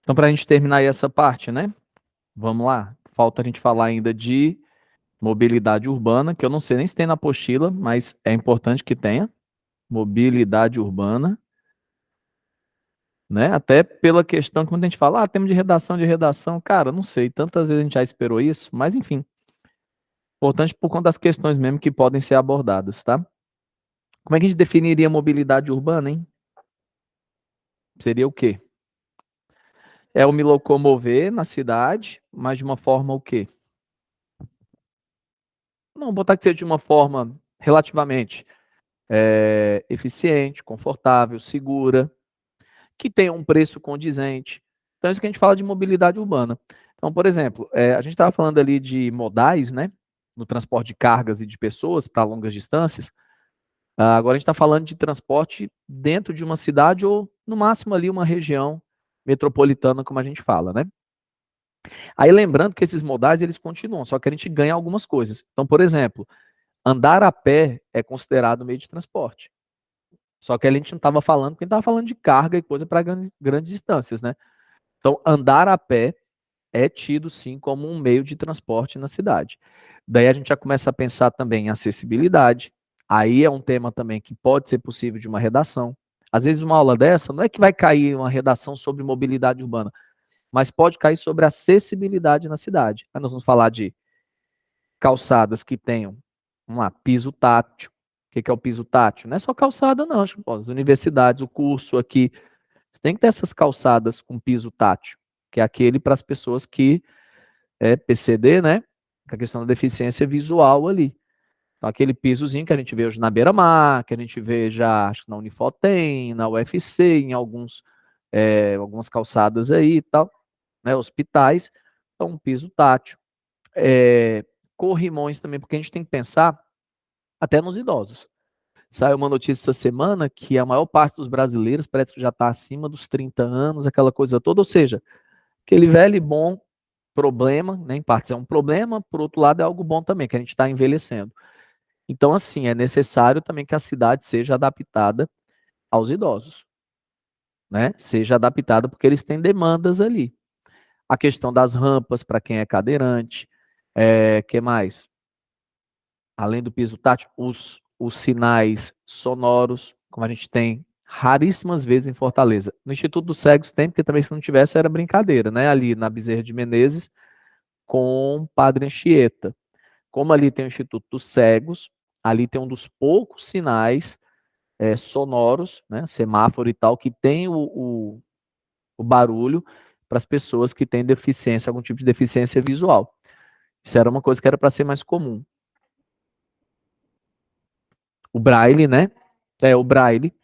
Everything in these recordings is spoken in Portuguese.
Então, para a gente terminar aí essa parte, né? Vamos lá. Falta a gente falar ainda de mobilidade urbana, que eu não sei nem se tem na apostila, mas é importante que tenha. Mobilidade urbana, né? Até pela questão que quando a gente fala, temos de redação, cara, não sei, tantas vezes a gente já esperou isso, mas enfim, importante por conta das questões mesmo que podem ser abordadas, tá? Como é que a gente definiria mobilidade urbana, hein? Seria o quê? É eu me locomover na cidade, mas de uma forma o quê? Não, botar que seja de uma forma relativamente eficiente, confortável, segura, que tenha um preço condizente. Então, isso que a gente fala de mobilidade urbana. Então, por exemplo, a gente estava falando ali de modais, né? No transporte de cargas e de pessoas para longas distâncias. Agora a gente está falando de transporte dentro de uma cidade ou, no máximo, ali uma região metropolitana, como a gente fala, né? Aí lembrando que esses modais eles continuam, só que a gente ganha algumas coisas. Então, por exemplo, andar a pé é considerado meio de transporte. Só que a gente não estava falando, porque a gente estava falando de carga e coisa para grandes distâncias, né? Então, andar a pé é tido sim como um meio de transporte na cidade. Daí a gente já começa a pensar também em acessibilidade. Aí é um tema também que pode ser possível de uma redação. Às vezes, uma aula dessa não é que vai cair uma redação sobre mobilidade urbana, mas pode cair sobre acessibilidade na cidade. Aí nós vamos falar de calçadas que tenham, vamos lá, piso tátil. O que é o piso tátil? Não é só calçada, não. As universidades, o curso aqui, tem que ter essas calçadas com piso tátil, que é aquele para as pessoas que é PCD, né? A questão da deficiência visual ali. Então, aquele pisozinho que a gente vê hoje na Beira-Mar, que a gente vê já, acho que na Unifotem, na UFC, em algumas calçadas aí e tal, né? Hospitais, então um piso tátil. Corrimões também, porque a gente tem que pensar até nos idosos. Saiu uma notícia essa semana que a maior parte dos brasileiros parece que já está acima dos 30 anos, aquela coisa toda, ou seja, aquele velho e bom problema, né, em partes é um problema, por outro lado é algo bom também, que a gente está envelhecendo. Então, assim, é necessário também que a cidade seja adaptada aos idosos, né? Seja adaptada porque eles têm demandas ali. A questão das rampas para quem é cadeirante, que mais? Além do piso tátil, os sinais sonoros, como a gente tem raríssimas vezes em Fortaleza. No Instituto dos Cegos tem, porque também se não tivesse era brincadeira, né? Ali na Bezerra de Menezes, com Padre Anchieta. Como ali tem o Instituto dos Cegos, ali tem um dos poucos sinais sonoros, né, semáforo e tal, que tem o barulho para as pessoas que têm deficiência, algum tipo de deficiência visual. Isso era uma coisa que era para ser mais comum. O braille, né? O braille,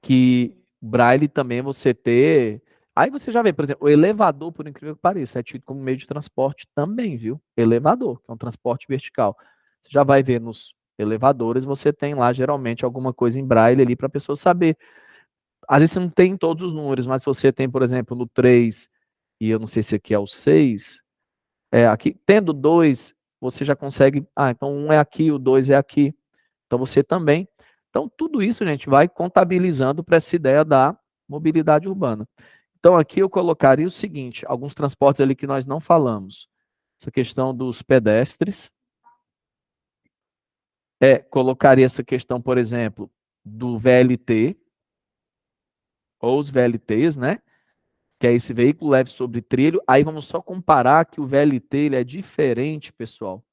que braille também você ter. Aí você já vê, por exemplo, o elevador, por incrível que pareça, é tido como meio de transporte também, viu? Elevador, que é um transporte vertical. Você já vai ver nos elevadores, você tem lá geralmente alguma coisa em braille ali para a pessoa saber. Às vezes você não tem todos os números, mas se você tem, por exemplo, no 3 e eu não sei se aqui é o 6, aqui, tendo dois, você já consegue. Então um é aqui, o 2 é aqui. Então você também. Então, tudo isso, gente, vai contabilizando para essa ideia da mobilidade urbana. Então, aqui eu colocaria o seguinte: alguns transportes ali que nós não falamos. Essa questão dos pedestres. Colocaria essa questão, por exemplo, do VLT, ou os VLTs, né? Que é esse veículo leve sobre trilho. Aí vamos só comparar que o VLT ele é diferente, pessoal,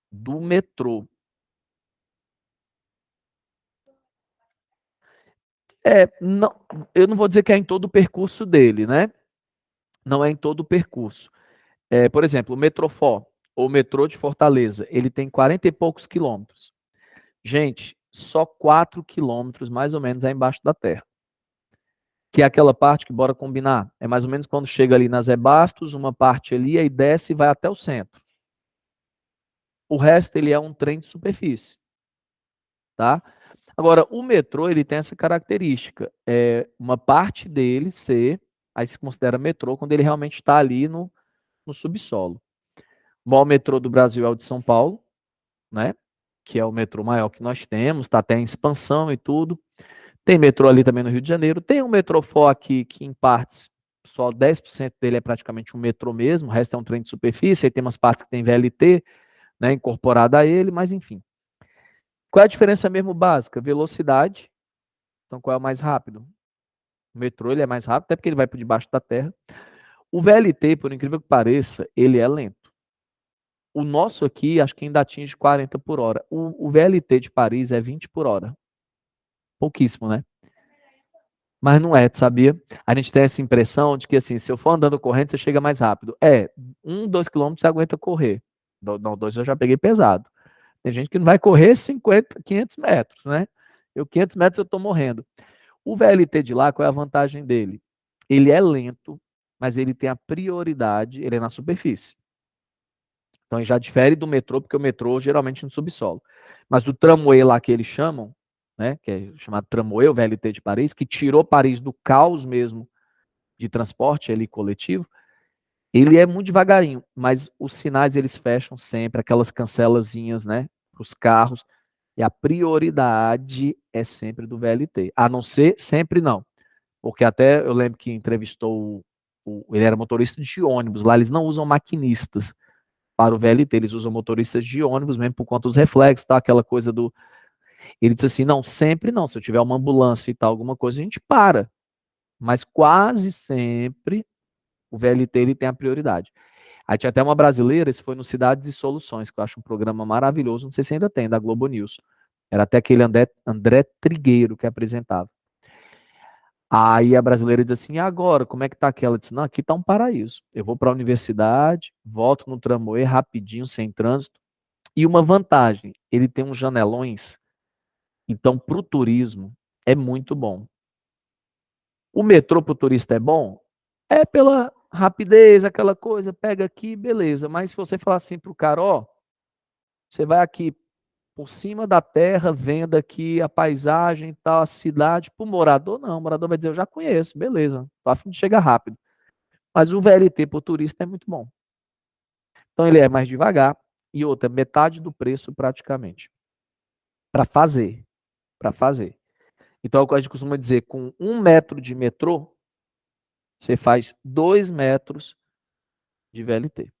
do metrô. Não, eu não vou dizer que é em todo o percurso dele, né? Não é em todo o percurso. Por exemplo, o Metrofó, ou metrô de Fortaleza, ele tem 40 e poucos quilômetros. Gente, só 4 quilômetros, mais ou menos, é embaixo da terra. Que é aquela parte que, bora combinar, é mais ou menos quando chega ali nas Zé Bastos, uma parte ali, aí desce e vai até o centro. O resto, ele é um trem de superfície, tá? Agora, o metrô, ele tem essa característica, uma parte dele ser, aí se considera metrô, quando ele realmente está ali no subsolo. O maior metrô do Brasil é o de São Paulo, né? Que é o metrô maior que nós temos, está até em expansão e tudo. Tem metrô ali também no Rio de Janeiro. Tem um Metrofó aqui que, em partes, só 10% dele é praticamente um metrô mesmo, o resto é um trem de superfície, aí tem umas partes que tem VLT, né, incorporada a ele, mas enfim. Qual é a diferença mesmo básica? Velocidade. Então, qual é o mais rápido? O metrô ele é mais rápido, até porque ele vai por debaixo da terra. O VLT, por incrível que pareça, ele é lento. O nosso aqui, acho que ainda atinge 40 por hora. O VLT de Paris é 20 por hora. Pouquíssimo, né? Mas não é, sabia? A gente tem essa impressão de que, assim, se eu for andando correndo, você chega mais rápido. 2 quilômetros você aguenta correr. Não, 2 eu já peguei pesado. Tem gente que não vai correr 50, 500 metros, né? 500 metros eu tô morrendo. O VLT de lá, qual é a vantagem dele? Ele é lento, mas ele tem a prioridade, ele é na superfície. Então ele já difere do metrô, porque o metrô geralmente no subsolo. Mas o tramway lá que eles chamam, né, que é chamado tramway, o VLT de Paris, que tirou Paris do caos mesmo de transporte ali coletivo, ele é muito devagarinho, mas os sinais eles fecham sempre, aquelas cancelazinhas, né, para os carros, e a prioridade é sempre do VLT, a não ser sempre não, porque até eu lembro que entrevistou ele era motorista de ônibus, lá eles não usam maquinistas para o VLT, eles usam motoristas de ônibus mesmo por conta dos reflexos, tá? Aquela coisa do. Ele disse assim: não, sempre não. Se eu tiver uma ambulância e tal, alguma coisa, a gente para. Mas quase sempre o VLT ele tem a prioridade. Aí tinha até uma brasileira, isso foi no Cidades e Soluções, que eu acho um programa maravilhoso, não sei se ainda tem, da Globo News. Era até aquele André Trigueiro que apresentava. Aí a brasileira diz assim: e agora, como é que tá aquela? Ela disse: não, aqui tá um paraíso. Eu vou para a universidade, volto no tramway rapidinho, sem trânsito. E uma vantagem, ele tem uns janelões, então para o turismo é muito bom. O metrô para o turista é bom? É pela rapidez, aquela coisa, pega aqui, beleza. Mas se você falar assim para o cara, ó, você vai aqui por cima da terra, vendo aqui a paisagem e tal, a cidade, para o morador, não. O morador vai dizer, eu já conheço, beleza, tô a fim de chegar rápido. Mas o VLT para o turista é muito bom. Então ele é mais devagar e outra, metade do preço praticamente. Para fazer, para fazer. Então, a gente costuma dizer, com 1 metro de metrô, você faz 2 metros de VLT.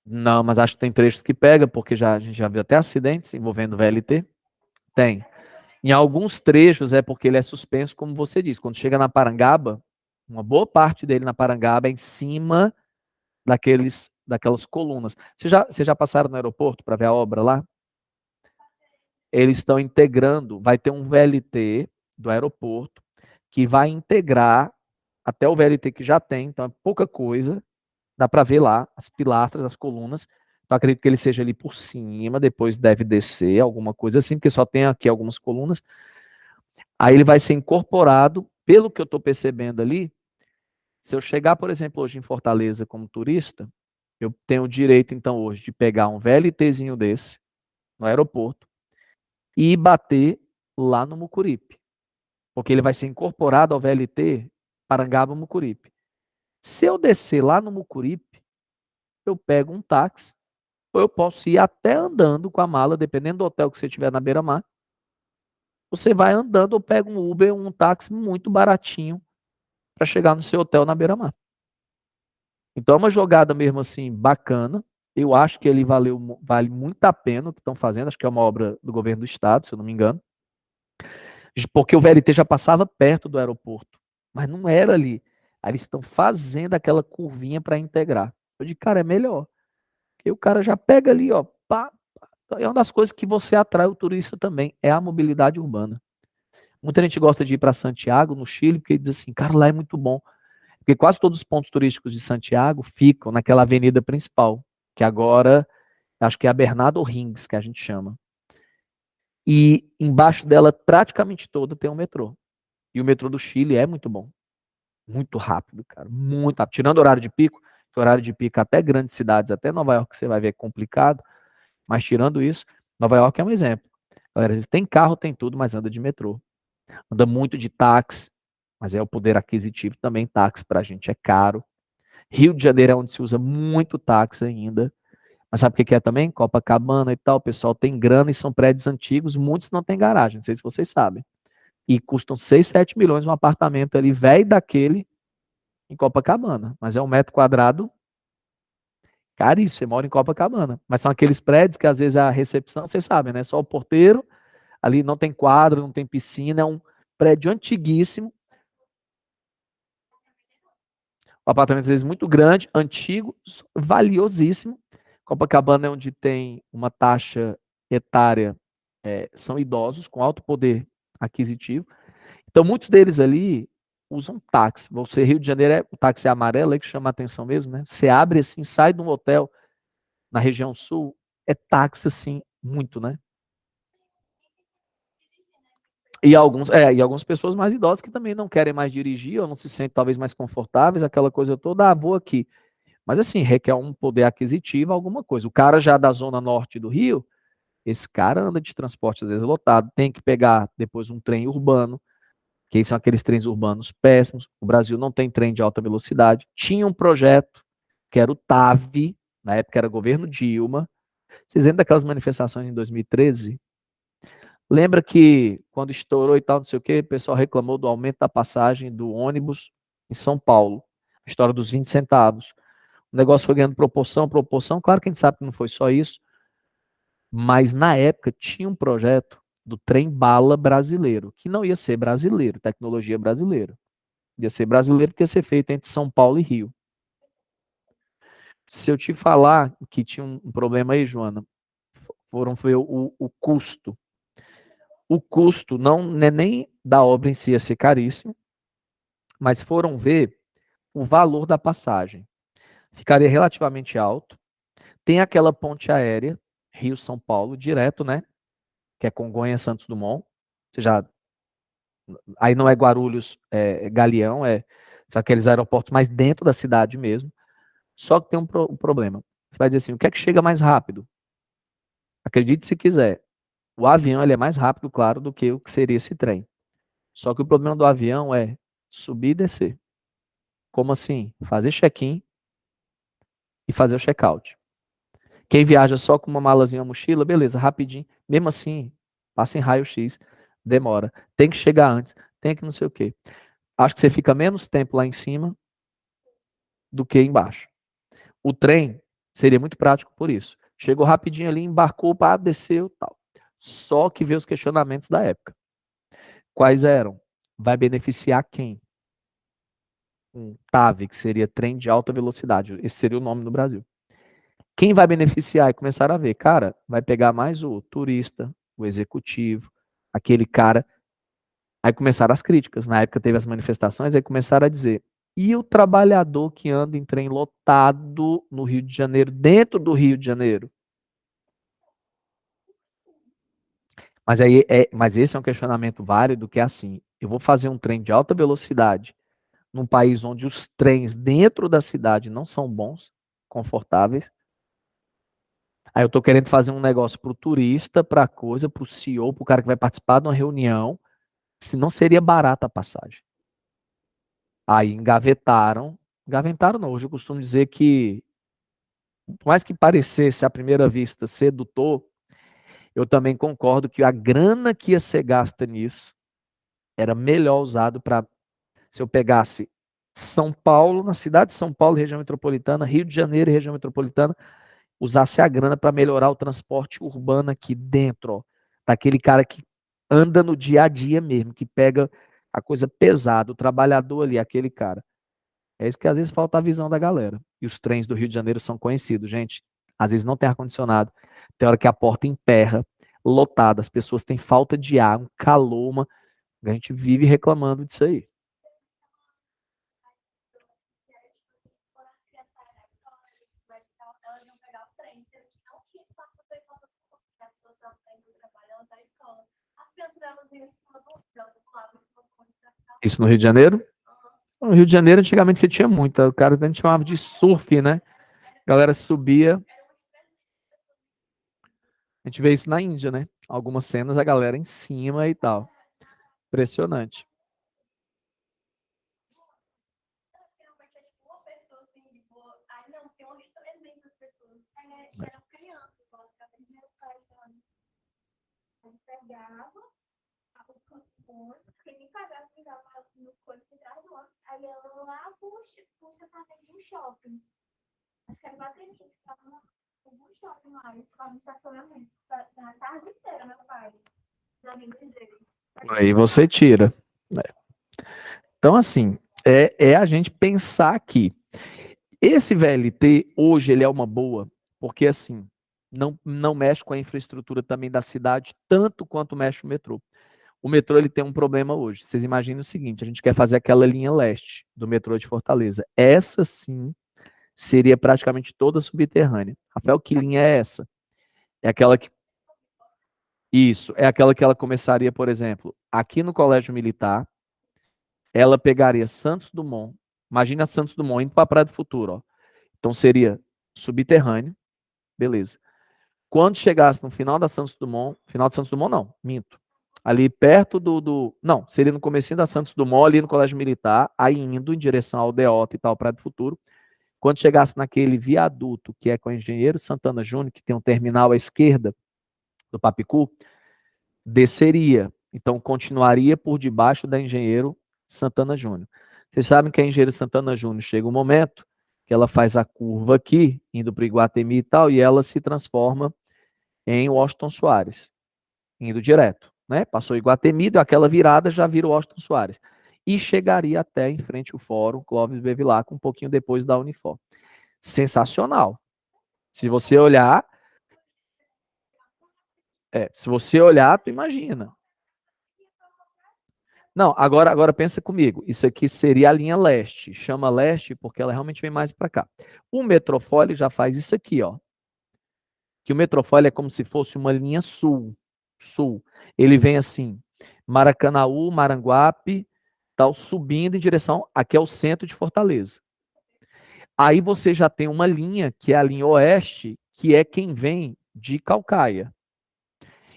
Não, mas acho que tem trechos que pega, porque a gente já viu até acidentes envolvendo VLT. Tem. Em alguns trechos é porque ele é suspenso, como você disse. Quando chega na Parangaba, uma boa parte dele na Parangaba é em cima daquelas colunas. Vocês já passaram no aeroporto para ver a obra lá? Eles estão integrando, vai ter um VLT do aeroporto que vai integrar até o VLT que já tem, então é pouca coisa, dá para ver lá as pilastras, as colunas. Então acredito que ele seja ali por cima, depois deve descer, alguma coisa assim, porque só tem aqui algumas colunas. Aí ele vai ser incorporado, pelo que eu estou percebendo ali, se eu chegar, por exemplo, hoje em Fortaleza como turista, eu tenho o direito, então, hoje, de pegar um VLTzinho desse, no aeroporto, e bater lá no Mucuripe. Porque ele vai ser incorporado ao VLT Parangaba-Mucuripe. Se eu descer lá no Mucuripe, eu pego um táxi, ou eu posso ir até andando com a mala, dependendo do hotel que você tiver na beira-mar. Você vai andando ou pega um Uber, um táxi muito baratinho para chegar no seu hotel na beira-mar. Então é uma jogada mesmo assim bacana. Eu acho que ele vale muito a pena o que estão fazendo. Acho que é uma obra do governo do estado, se eu não me engano. Porque o VLT já passava perto do aeroporto, mas não era ali. Aí eles estão fazendo aquela curvinha para integrar. Eu digo, cara, é melhor. Porque o cara já pega ali, ó, pá, pá. É uma das coisas que você atrai o turista também, é a mobilidade urbana. Muita gente gosta de ir para Santiago, no Chile, porque diz assim, cara, lá é muito bom. Porque quase todos os pontos turísticos de Santiago ficam naquela avenida principal, que agora, acho que é a Bernardo Rings, que a gente chama. E embaixo dela, praticamente toda, tem um metrô. E o metrô do Chile é muito bom. Muito rápido, cara. Muito rápido. Tirando o horário de pico, que o horário de pico até grandes cidades, até Nova York, você vai ver complicado. Mas tirando isso, Nova York é um exemplo. Galera, tem carro, tem tudo, mas anda de metrô. Anda muito de táxi, mas é o poder aquisitivo também. Táxi pra gente é caro. Rio de Janeiro é onde se usa muito táxi ainda. Mas sabe o que é também? Copacabana e tal. O pessoal tem grana e são prédios antigos. Muitos não têm garagem. Não sei se vocês sabem. E custam 6, 7 milhões um apartamento ali, velho daquele, em Copacabana. Mas é um metro quadrado caríssimo, você mora em Copacabana. Mas são aqueles prédios que às vezes a recepção, vocês sabem, né? Só o porteiro, ali não tem quadro, não tem piscina, é um prédio antiguíssimo. Um apartamento às vezes muito grande, antigo, valiosíssimo. Copacabana é onde tem uma taxa etária, são idosos com alto poder aquisitivo. Então, muitos deles ali usam táxi. Você, Rio de Janeiro, o táxi é amarelo, é que chama a atenção mesmo, né? Você abre assim, sai de um hotel na região sul, é táxi assim, muito, né? E algumas pessoas mais idosas que também não querem mais dirigir ou não se sentem talvez mais confortáveis, aquela coisa toda, vou aqui. Mas assim, requer um poder aquisitivo, alguma coisa. O cara já da zona norte do Rio, esse cara anda de transporte às vezes lotado, tem que pegar depois um trem urbano, que são aqueles trens urbanos péssimos. O Brasil não tem trem de alta velocidade. Tinha um projeto, que era o TAV, na época era governo Dilma. Vocês lembram daquelas manifestações em 2013? Lembra que quando estourou e tal, não sei o quê, o pessoal reclamou do aumento da passagem do ônibus em São Paulo. A história dos 20 centavos. O negócio foi ganhando proporção, proporção. Claro que a gente sabe que não foi só isso, mas na época tinha um projeto do trem bala brasileiro, que não ia ser brasileiro, tecnologia brasileira. Ia ser brasileiro porque ia ser feito entre São Paulo e Rio. Se eu te falar que tinha um problema aí, Joana, foram foi o custo. O custo não é nem da obra em si ia ser caríssimo, mas foram ver o valor da passagem. Ficaria relativamente alto. Tem aquela ponte aérea, Rio-São Paulo, direto, né? Que é Congonhas-Santos Dumont. Você já, aí não é Guarulhos, Galeão, são aqueles aeroportos mais dentro da cidade mesmo. Só que tem um problema. Você vai dizer assim, o que é que chega mais rápido? Acredite se quiser. O avião ele é mais rápido, claro, do que o que seria esse trem. Só que o problema do avião é subir e descer. Como assim? Fazer check-in e fazer o check-out. Quem viaja só com uma malazinha, uma mochila, beleza, rapidinho. Mesmo assim, passa em raio-x, demora. Tem que chegar antes, tem que não sei o quê. Acho que você fica menos tempo lá em cima do que embaixo. O trem seria muito prático por isso. Chegou rapidinho ali, embarcou, pá, desceu, tal. Só que veio os questionamentos da época. Quais eram? Vai beneficiar quem? Um TAV, que seria trem de alta velocidade. Esse seria o nome no Brasil. Quem vai beneficiar? E começaram a ver, cara, vai pegar mais o turista, o executivo, aquele cara. Aí começaram as críticas. Na época teve as manifestações, aí começaram a dizer: e o trabalhador que anda em trem lotado no Rio de Janeiro, dentro do Rio de Janeiro? Mas esse é um questionamento válido, que é assim: eu vou fazer um trem de alta velocidade num país onde os trens dentro da cidade não são bons, confortáveis. Aí eu estou querendo fazer um negócio para o turista, para a coisa, para o CEO, para o cara que vai participar de uma reunião, se não seria barata a passagem. Aí engavetaram não, hoje eu costumo dizer que, por mais que parecesse à primeira vista sedutor, eu também concordo que a grana que ia ser gasta nisso era melhor usado para, se eu pegasse São Paulo, na cidade de São Paulo, região metropolitana, Rio de Janeiro, região metropolitana, usasse a grana para melhorar o transporte urbano aqui dentro, ó, daquele cara que anda no dia a dia mesmo, que pega a coisa pesada, o trabalhador ali, aquele cara. É isso que às vezes falta a visão da galera. E os trens do Rio de Janeiro são conhecidos, gente. Às vezes não tem ar-condicionado, tem hora que a porta emperra, lotada, as pessoas têm falta de ar, um calor, a gente vive reclamando disso aí. Isso no Rio de Janeiro? No Rio de Janeiro, antigamente você tinha muita. O cara a gente chamava de surf, né? A galera subia. A gente vê isso na Índia, né? Algumas cenas a galera em cima e tal. Impressionante. Aí você tira. Né? Então, assim, é a gente pensar que esse VLT, hoje, ele é uma boa, porque, assim, não mexe com a infraestrutura também da cidade, tanto quanto mexe o metrô. O metrô, ele tem um problema hoje. Vocês imaginem o seguinte, a gente quer fazer aquela linha leste do metrô de Fortaleza. Essa, sim, seria praticamente toda subterrânea. Rafael, que linha é essa? É aquela que... Isso, é aquela que ela começaria, por exemplo, aqui no Colégio Militar, ela pegaria Santos Dumont, imagina Santos Dumont indo para a Praia do Futuro, ó. Então seria subterrâneo, beleza. Quando chegasse no final da Santos Dumont, final de Santos Dumont não, minto. Ali perto não, seria no comecinho da Santos Dumont, ali no Colégio Militar, aí indo em direção ao Deota e tal, Praia do Futuro. Quando chegasse naquele viaduto, que é com o Engenheiro Santana Júnior, que tem um terminal à esquerda do Papicu, desceria. Então, continuaria por debaixo da Engenheiro Santana Júnior. Vocês sabem que a Engenheiro Santana Júnior chega um momento que ela faz a curva aqui, indo para o Iguatemi e tal, e ela se transforma em Washington Soares, indo direto. Né? Passou Iguatemi, deu aquela virada, já vira o Washington Soares. E chegaria até em frente ao Fórum Clóvis Bevilacqua, um pouquinho depois da Unifor. Sensacional. Se você olhar, se você olhar, tu imagina. Não, agora pensa comigo. Isso aqui seria a linha leste. Chama leste porque ela realmente vem mais para cá. O Metrofólio já faz isso aqui, ó. Que o Metrofólio é como se fosse uma linha sul. Sul. Ele vem assim, Maracanaú, Maranguape, tal, subindo em direção aqui é o centro de Fortaleza. Aí você já tem uma linha que é a linha oeste, que é quem vem de Calcaia.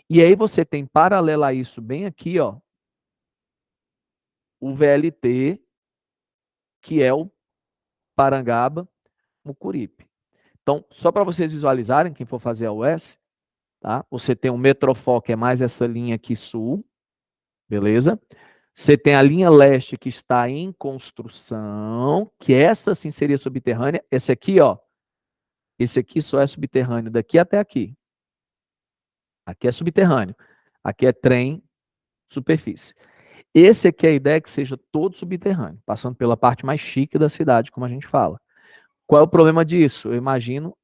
E aí você tem paralela a isso bem aqui, ó, o VLT, que é o Parangaba, Mucuripe. Então, só para vocês visualizarem, quem for fazer a US, tá? Você tem o Metrofó, que é mais essa linha aqui sul, beleza? Você tem a linha leste que está em construção, que essa sim seria subterrânea. Esse aqui, ó, esse aqui só é subterrâneo daqui até aqui. Aqui é subterrâneo. Aqui é trem, superfície. Esse aqui é a ideia que seja todo subterrâneo, passando pela parte mais chique da cidade, como a gente fala. Qual é o problema disso? Eu imagino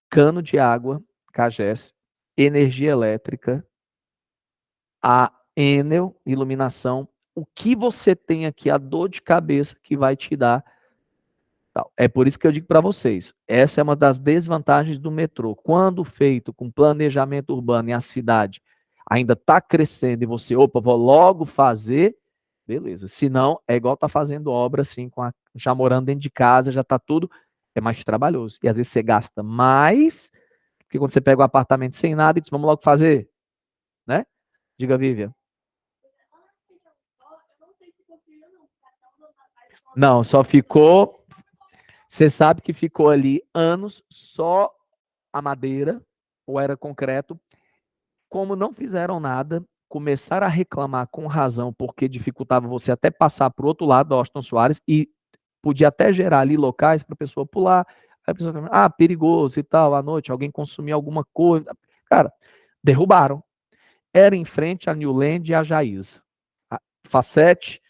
cano de água, Cagés, energia elétrica, a Enel, iluminação. O que você tem aqui, a dor de cabeça que vai te dar. Tal. É por isso que eu digo para vocês, essa é uma das desvantagens do metrô. Quando feito com planejamento urbano e a cidade ainda está crescendo e você, opa, vou logo fazer, beleza. Se não, é igual tá fazendo obra assim, já morando dentro de casa, já tá tudo, é mais trabalhoso. E às vezes você gasta mais, porque quando você pega o apartamento sem nada e diz, vamos logo fazer, né? Diga, Vivian. Não, só ficou. Você sabe que ficou ali anos só a madeira, ou era concreto. Como não fizeram nada, começaram a reclamar com razão, porque dificultava você até passar para o outro lado do Austin Soares e podia até gerar ali locais para a pessoa pular. Aí a pessoa fala, perigoso e tal, à noite, alguém consumir alguma coisa. Cara, derrubaram. Era em frente a Newland e a Jaísa. A Facete,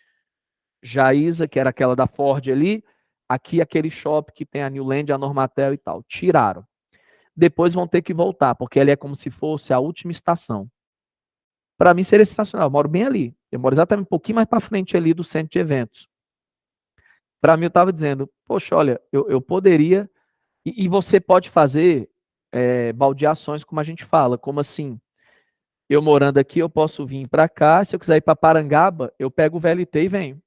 Jaísa, que era aquela da Ford ali, aqui aquele shopping que tem a Newland, a Normatel e tal. Tiraram. Depois vão ter que voltar, porque ali é como se fosse a última estação. Para mim seria sensacional, eu moro bem ali. Eu moro exatamente um pouquinho mais para frente ali do centro de eventos. Para mim eu estava dizendo, poxa, olha, eu poderia, e você pode fazer baldeações, como a gente fala, como assim, eu morando aqui, eu posso vir para cá, se eu quiser ir para Parangaba, eu pego o VLT e venho.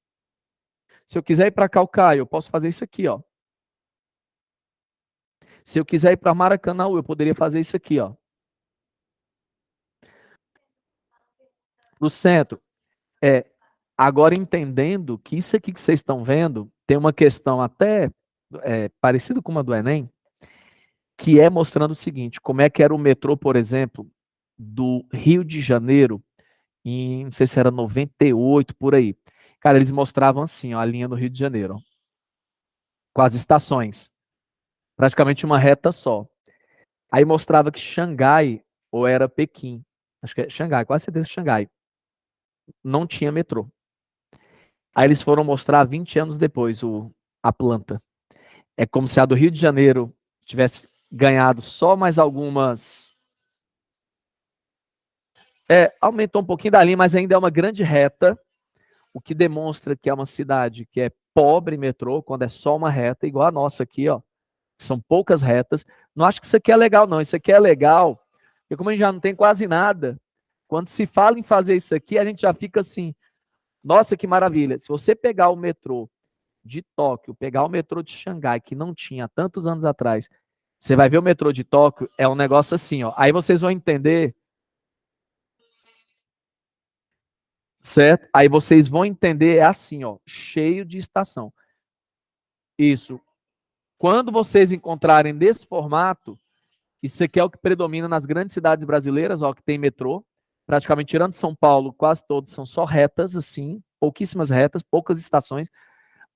Se eu quiser ir para Calcaia, eu posso fazer isso aqui, ó. Se eu quiser ir para Maracanã, eu poderia fazer isso aqui, ó. Para o centro. É, agora entendendo que isso aqui que vocês estão vendo tem uma questão até parecida com uma do Enem, que é mostrando o seguinte, como é que era o metrô, por exemplo, do Rio de Janeiro, em, não sei se era 98, por aí. Cara, eles mostravam assim, ó, a linha do Rio de Janeiro, ó, com as estações, praticamente uma reta só. Aí mostrava que Xangai, ou era Pequim, acho que é Xangai, quase certeza que é Xangai, não tinha metrô. Aí eles foram mostrar 20 anos depois a planta. É como se a do Rio de Janeiro tivesse ganhado só mais algumas. Aumentou um pouquinho da linha, mas ainda é uma grande reta, o que demonstra que é uma cidade que é pobre em metrô, quando é só uma reta, igual a nossa aqui, ó. São poucas retas. Não acho que isso aqui é legal, não. Isso aqui é legal, porque como a gente já não tem quase nada, quando se fala em fazer isso aqui, a gente já fica assim, nossa, que maravilha. Se você pegar o metrô de Tóquio, pegar o metrô de Xangai, que não tinha há tantos anos atrás, você vai ver o metrô de Tóquio, é um negócio assim, ó. Aí vocês vão entender, certo? Aí vocês vão entender, é assim, ó, cheio de estação. Isso. Quando vocês encontrarem desse formato, isso aqui é o que predomina nas grandes cidades brasileiras, ó, que tem metrô. Praticamente tirando São Paulo, quase todos são só retas, assim, pouquíssimas retas, poucas estações.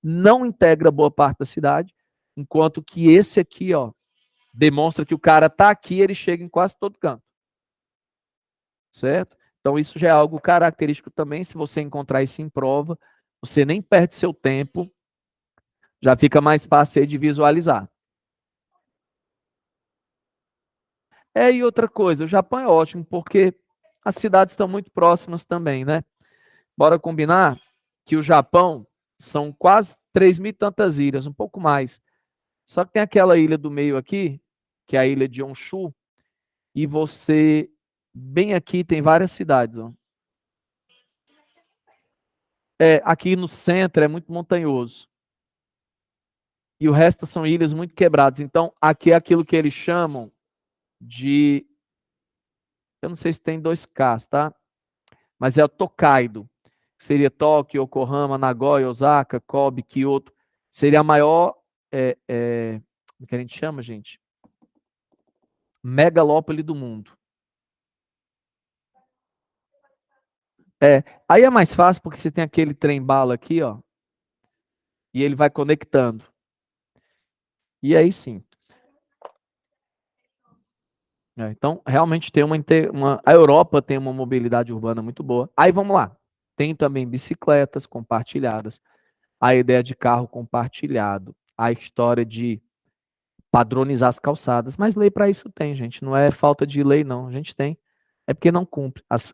Não integra boa parte da cidade, enquanto que esse aqui, ó, demonstra que o cara tá aqui, ele chega em quase todo canto, certo? Então isso já é algo característico também, se você encontrar isso em prova, você nem perde seu tempo, já fica mais fácil aí de visualizar. E outra coisa, o Japão é ótimo, porque as cidades estão muito próximas também, né? Bora combinar que o Japão são quase 3 mil e tantas ilhas, um pouco mais. Só que tem aquela ilha do meio aqui, que é a ilha de Honshu, e você, bem aqui, tem várias cidades. Ó. Aqui no centro é muito montanhoso. E o resto são ilhas muito quebradas. Então, aqui é aquilo que eles chamam de. Eu não sei se tem dois Ks, tá? Mas é o Tokaido. Seria Tóquio, Yokohama, Nagoya, Osaka, Kobe, Kyoto. Seria a maior. Como que a gente chama, gente? Megalópole do mundo. Aí é mais fácil porque você tem aquele trem-bala aqui, ó. E ele vai conectando. E aí sim. Então, realmente tem a Europa tem uma mobilidade urbana muito boa. Aí vamos lá. Tem também bicicletas compartilhadas, a ideia de carro compartilhado, a história de padronizar as calçadas. Mas lei para isso tem, gente. Não é falta de lei, não. A gente tem. É porque não cumpre. As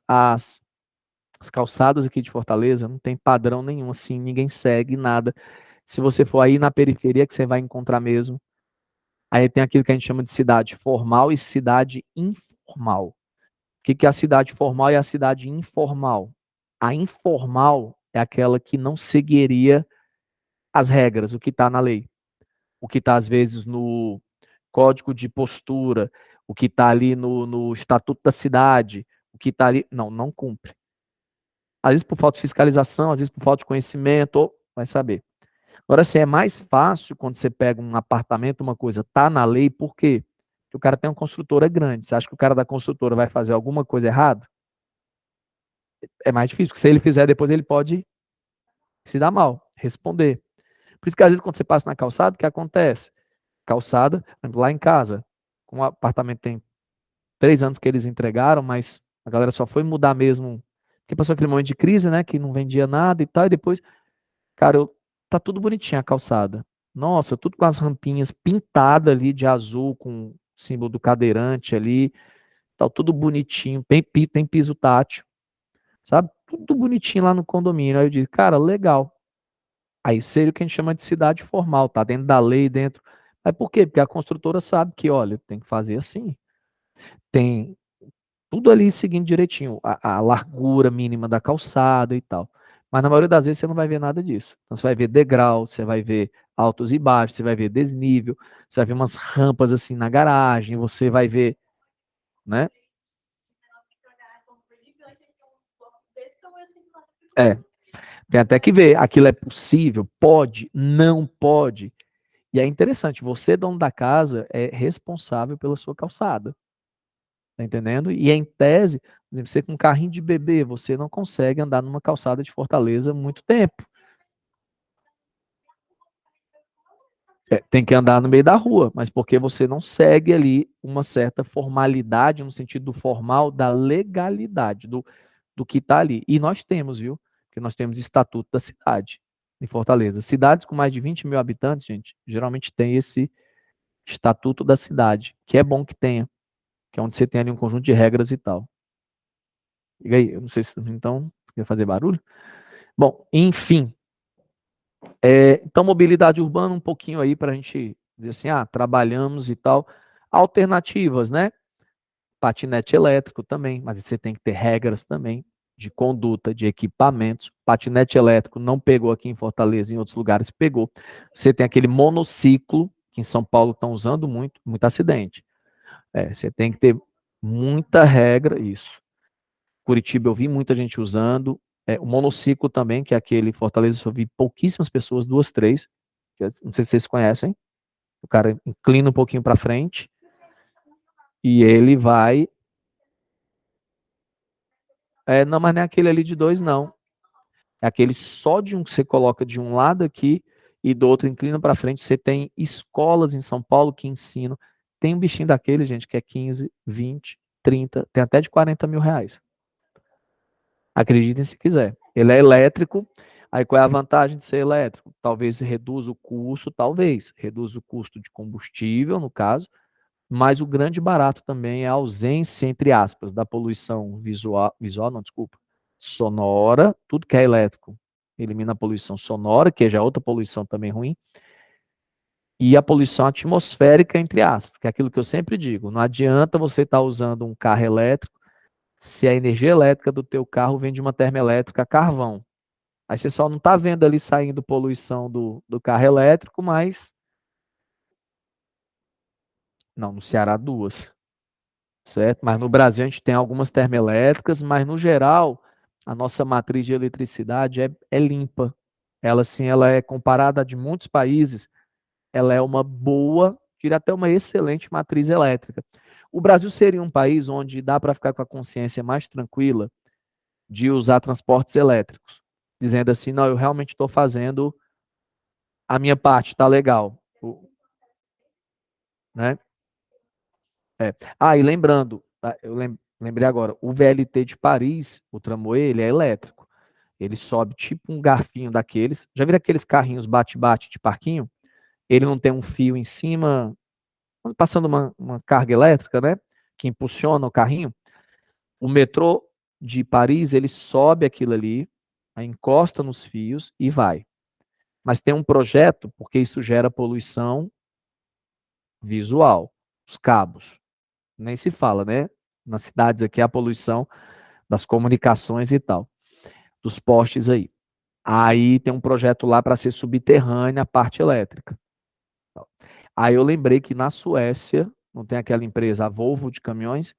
calçadas aqui de Fortaleza não tem padrão nenhum, assim, ninguém segue nada. Se você for aí na periferia, que você vai encontrar mesmo. Aí tem aquilo que a gente chama de cidade formal e cidade informal. O que é a cidade formal e a cidade informal? A informal é aquela que não seguiria as regras, o que está na lei. O que está, às vezes, no código de postura, o que está ali no estatuto da cidade, o que está ali. Não, não cumpre. Às vezes por falta de fiscalização, às vezes por falta de conhecimento, ou vai saber. Agora, assim, é mais fácil quando você pega um apartamento, uma coisa, tá na lei, por quê? Porque o cara tem uma construtora grande. Você acha que o cara da construtora vai fazer alguma coisa errada? É mais difícil, porque se ele fizer, depois ele pode se dar mal, responder. Por isso que às vezes quando você passa na calçada, o que acontece? Calçada, por exemplo, lá em casa, como o apartamento tem 3 anos que eles entregaram, mas a galera só foi mudar mesmo, porque passou aquele momento de crise, né, que não vendia nada e tal, e depois, cara, tá tudo bonitinho a calçada. Nossa, tudo com as rampinhas pintadas ali de azul, com o símbolo do cadeirante ali, tá tudo bonitinho, tem piso tátil, sabe? Tudo bonitinho lá no condomínio. Aí eu digo, cara, legal. Aí seria o que a gente chama de cidade formal, tá dentro da lei, dentro. Mas por quê? Porque a construtora sabe que, olha, tem que fazer assim. Tem tudo ali seguindo direitinho, a largura mínima da calçada e tal. Mas na maioria das vezes você não vai ver nada disso. Então você vai ver degrau, você vai ver altos e baixos, você vai ver desnível, você vai ver umas rampas assim na garagem, você vai ver, né? É, tem até que ver, aquilo é possível, pode, não pode. E é interessante, você, dono da casa, é responsável pela sua calçada. Tá entendendo? E em tese, por exemplo, você com um carrinho de bebê, você não consegue andar numa calçada de Fortaleza muito tempo. Tem que andar no meio da rua, mas porque você não segue ali uma certa formalidade, no sentido do formal, da legalidade, do que está ali. E nós temos, viu? Porque nós temos Estatuto da Cidade em Fortaleza. Cidades com mais de 20 mil habitantes, gente, geralmente tem esse Estatuto da Cidade, que é bom que tenha, que é onde você tem ali um conjunto de regras e tal. E aí, eu não sei se então quer fazer barulho. Bom, enfim. Então, mobilidade urbana, um pouquinho aí para a gente dizer assim, trabalhamos e tal. Alternativas, né? Patinete elétrico também, mas você tem que ter regras também de conduta, de equipamentos. Patinete elétrico não pegou aqui em Fortaleza, em outros lugares pegou. Você tem aquele monociclo, que em São Paulo estão usando muito, muito acidente. Você tem que ter muita regra, isso. Curitiba eu vi muita gente usando. O monociclo também, que é aquele em Fortaleza, eu vi pouquíssimas pessoas, duas, três. Não sei se vocês conhecem. O cara inclina um pouquinho para frente e ele vai. Não, mas não é aquele ali de dois, não. É aquele só de um que você coloca de um lado aqui e do outro inclina para frente. Você tem escolas em São Paulo que ensinam. Tem um bichinho daquele, gente, que é 15, 20, 30, tem até de 40 mil reais. Acreditem se quiser. Ele é elétrico. Aí qual é a vantagem de ser elétrico? Talvez reduza o custo, talvez. Reduz o custo de combustível, no caso. Mas o grande barato também é a ausência, entre aspas, da poluição visual não, desculpa, sonora, tudo que é elétrico elimina a poluição sonora, que já é outra poluição também ruim, e a poluição atmosférica, entre aspas, que é aquilo que eu sempre digo, não adianta você estar usando um carro elétrico se a energia elétrica do teu carro vem de uma termoelétrica a carvão. Aí você só não está vendo ali saindo poluição do carro elétrico, mas... Não, no Ceará duas. Certo? Mas no Brasil a gente tem algumas termoelétricas, mas no geral a nossa matriz de eletricidade é limpa. Ela sim, ela é comparada a de muitos países, ela é uma boa, diria até uma excelente matriz elétrica. O Brasil seria um país onde dá para ficar com a consciência mais tranquila de usar transportes elétricos, dizendo assim, não, eu realmente estou fazendo a minha parte, tá legal, né? E lembrando, eu lembrei agora, o VLT de Paris, o tramway, ele é elétrico. Ele sobe tipo um garfinho daqueles. Já viram aqueles carrinhos bate-bate de parquinho? Ele não tem um fio em cima, passando uma carga elétrica, né? Que impulsiona o carrinho. O metrô de Paris, ele sobe aquilo ali, aí encosta nos fios e vai. Mas tem um projeto, porque isso gera poluição visual, os cabos. Nem se fala, né? Nas cidades aqui, a poluição das comunicações e tal, dos postes aí. Aí tem um projeto lá para ser subterrânea a parte elétrica. Aí eu lembrei que na Suécia, não tem aquela empresa, a Volvo de caminhões,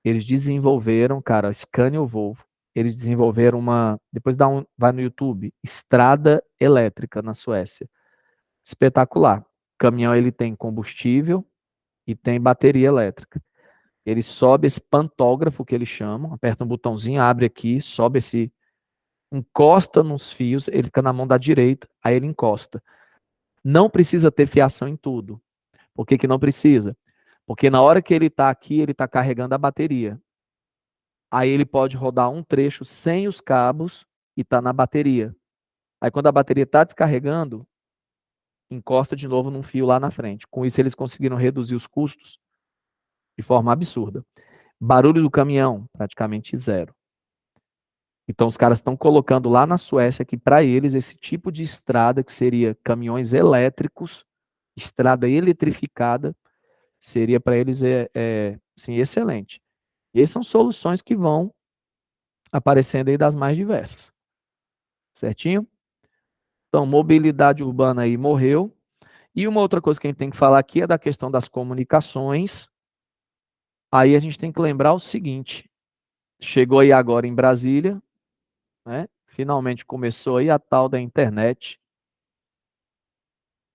eles desenvolveram, cara, Scania ou Volvo, eles desenvolveram depois vai no YouTube, estrada elétrica na Suécia. Espetacular. O caminhão ele tem combustível e tem bateria elétrica. Ele sobe esse pantógrafo que eles chamam, aperta um botãozinho, abre aqui, sobe encosta nos fios, ele fica na mão da direita, aí ele encosta. Não precisa ter fiação em tudo. Por que que não precisa? Porque na hora que ele está aqui, ele está carregando a bateria. Aí ele pode rodar um trecho sem os cabos e está na bateria. Aí quando a bateria está descarregando, encosta de novo num fio lá na frente. Com isso eles conseguiram reduzir os custos de forma absurda. Barulho do caminhão, praticamente zero. Então, os caras estão colocando lá na Suécia que, para eles, esse tipo de estrada, que seria caminhões elétricos, estrada eletrificada, seria para eles sim, excelente. E essas são soluções que vão aparecendo aí das mais diversas. Certinho? Então, mobilidade urbana aí morreu. E uma outra coisa que a gente tem que falar aqui é da questão das comunicações. Aí a gente tem que lembrar o seguinte: chegou aí agora em Brasília, né? Finalmente começou aí a tal da internet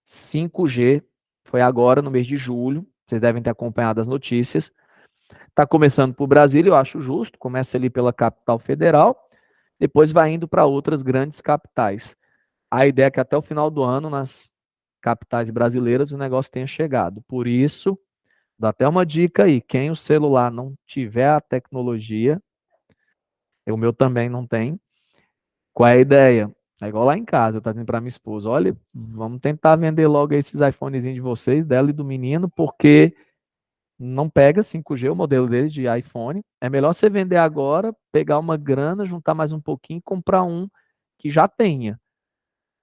5G, foi agora no mês de julho, vocês devem ter acompanhado as notícias. Está começando por Brasília, eu acho justo, começa ali pela capital federal, depois vai indo para outras grandes capitais. A ideia é que até o final do ano, nas capitais brasileiras, o negócio tenha chegado. Por isso, dá até uma dica aí, quem o celular não tiver a tecnologia, O meu também não tem. Qual é a ideia? É igual lá em casa, tá dizendo para minha esposa, olha, vamos tentar vender logo esses iPhonezinhos de vocês, dela e do menino, porque não pega 5G, o modelo deles de iPhone. É melhor você vender agora, pegar uma grana, juntar mais um pouquinho e comprar um que já tenha.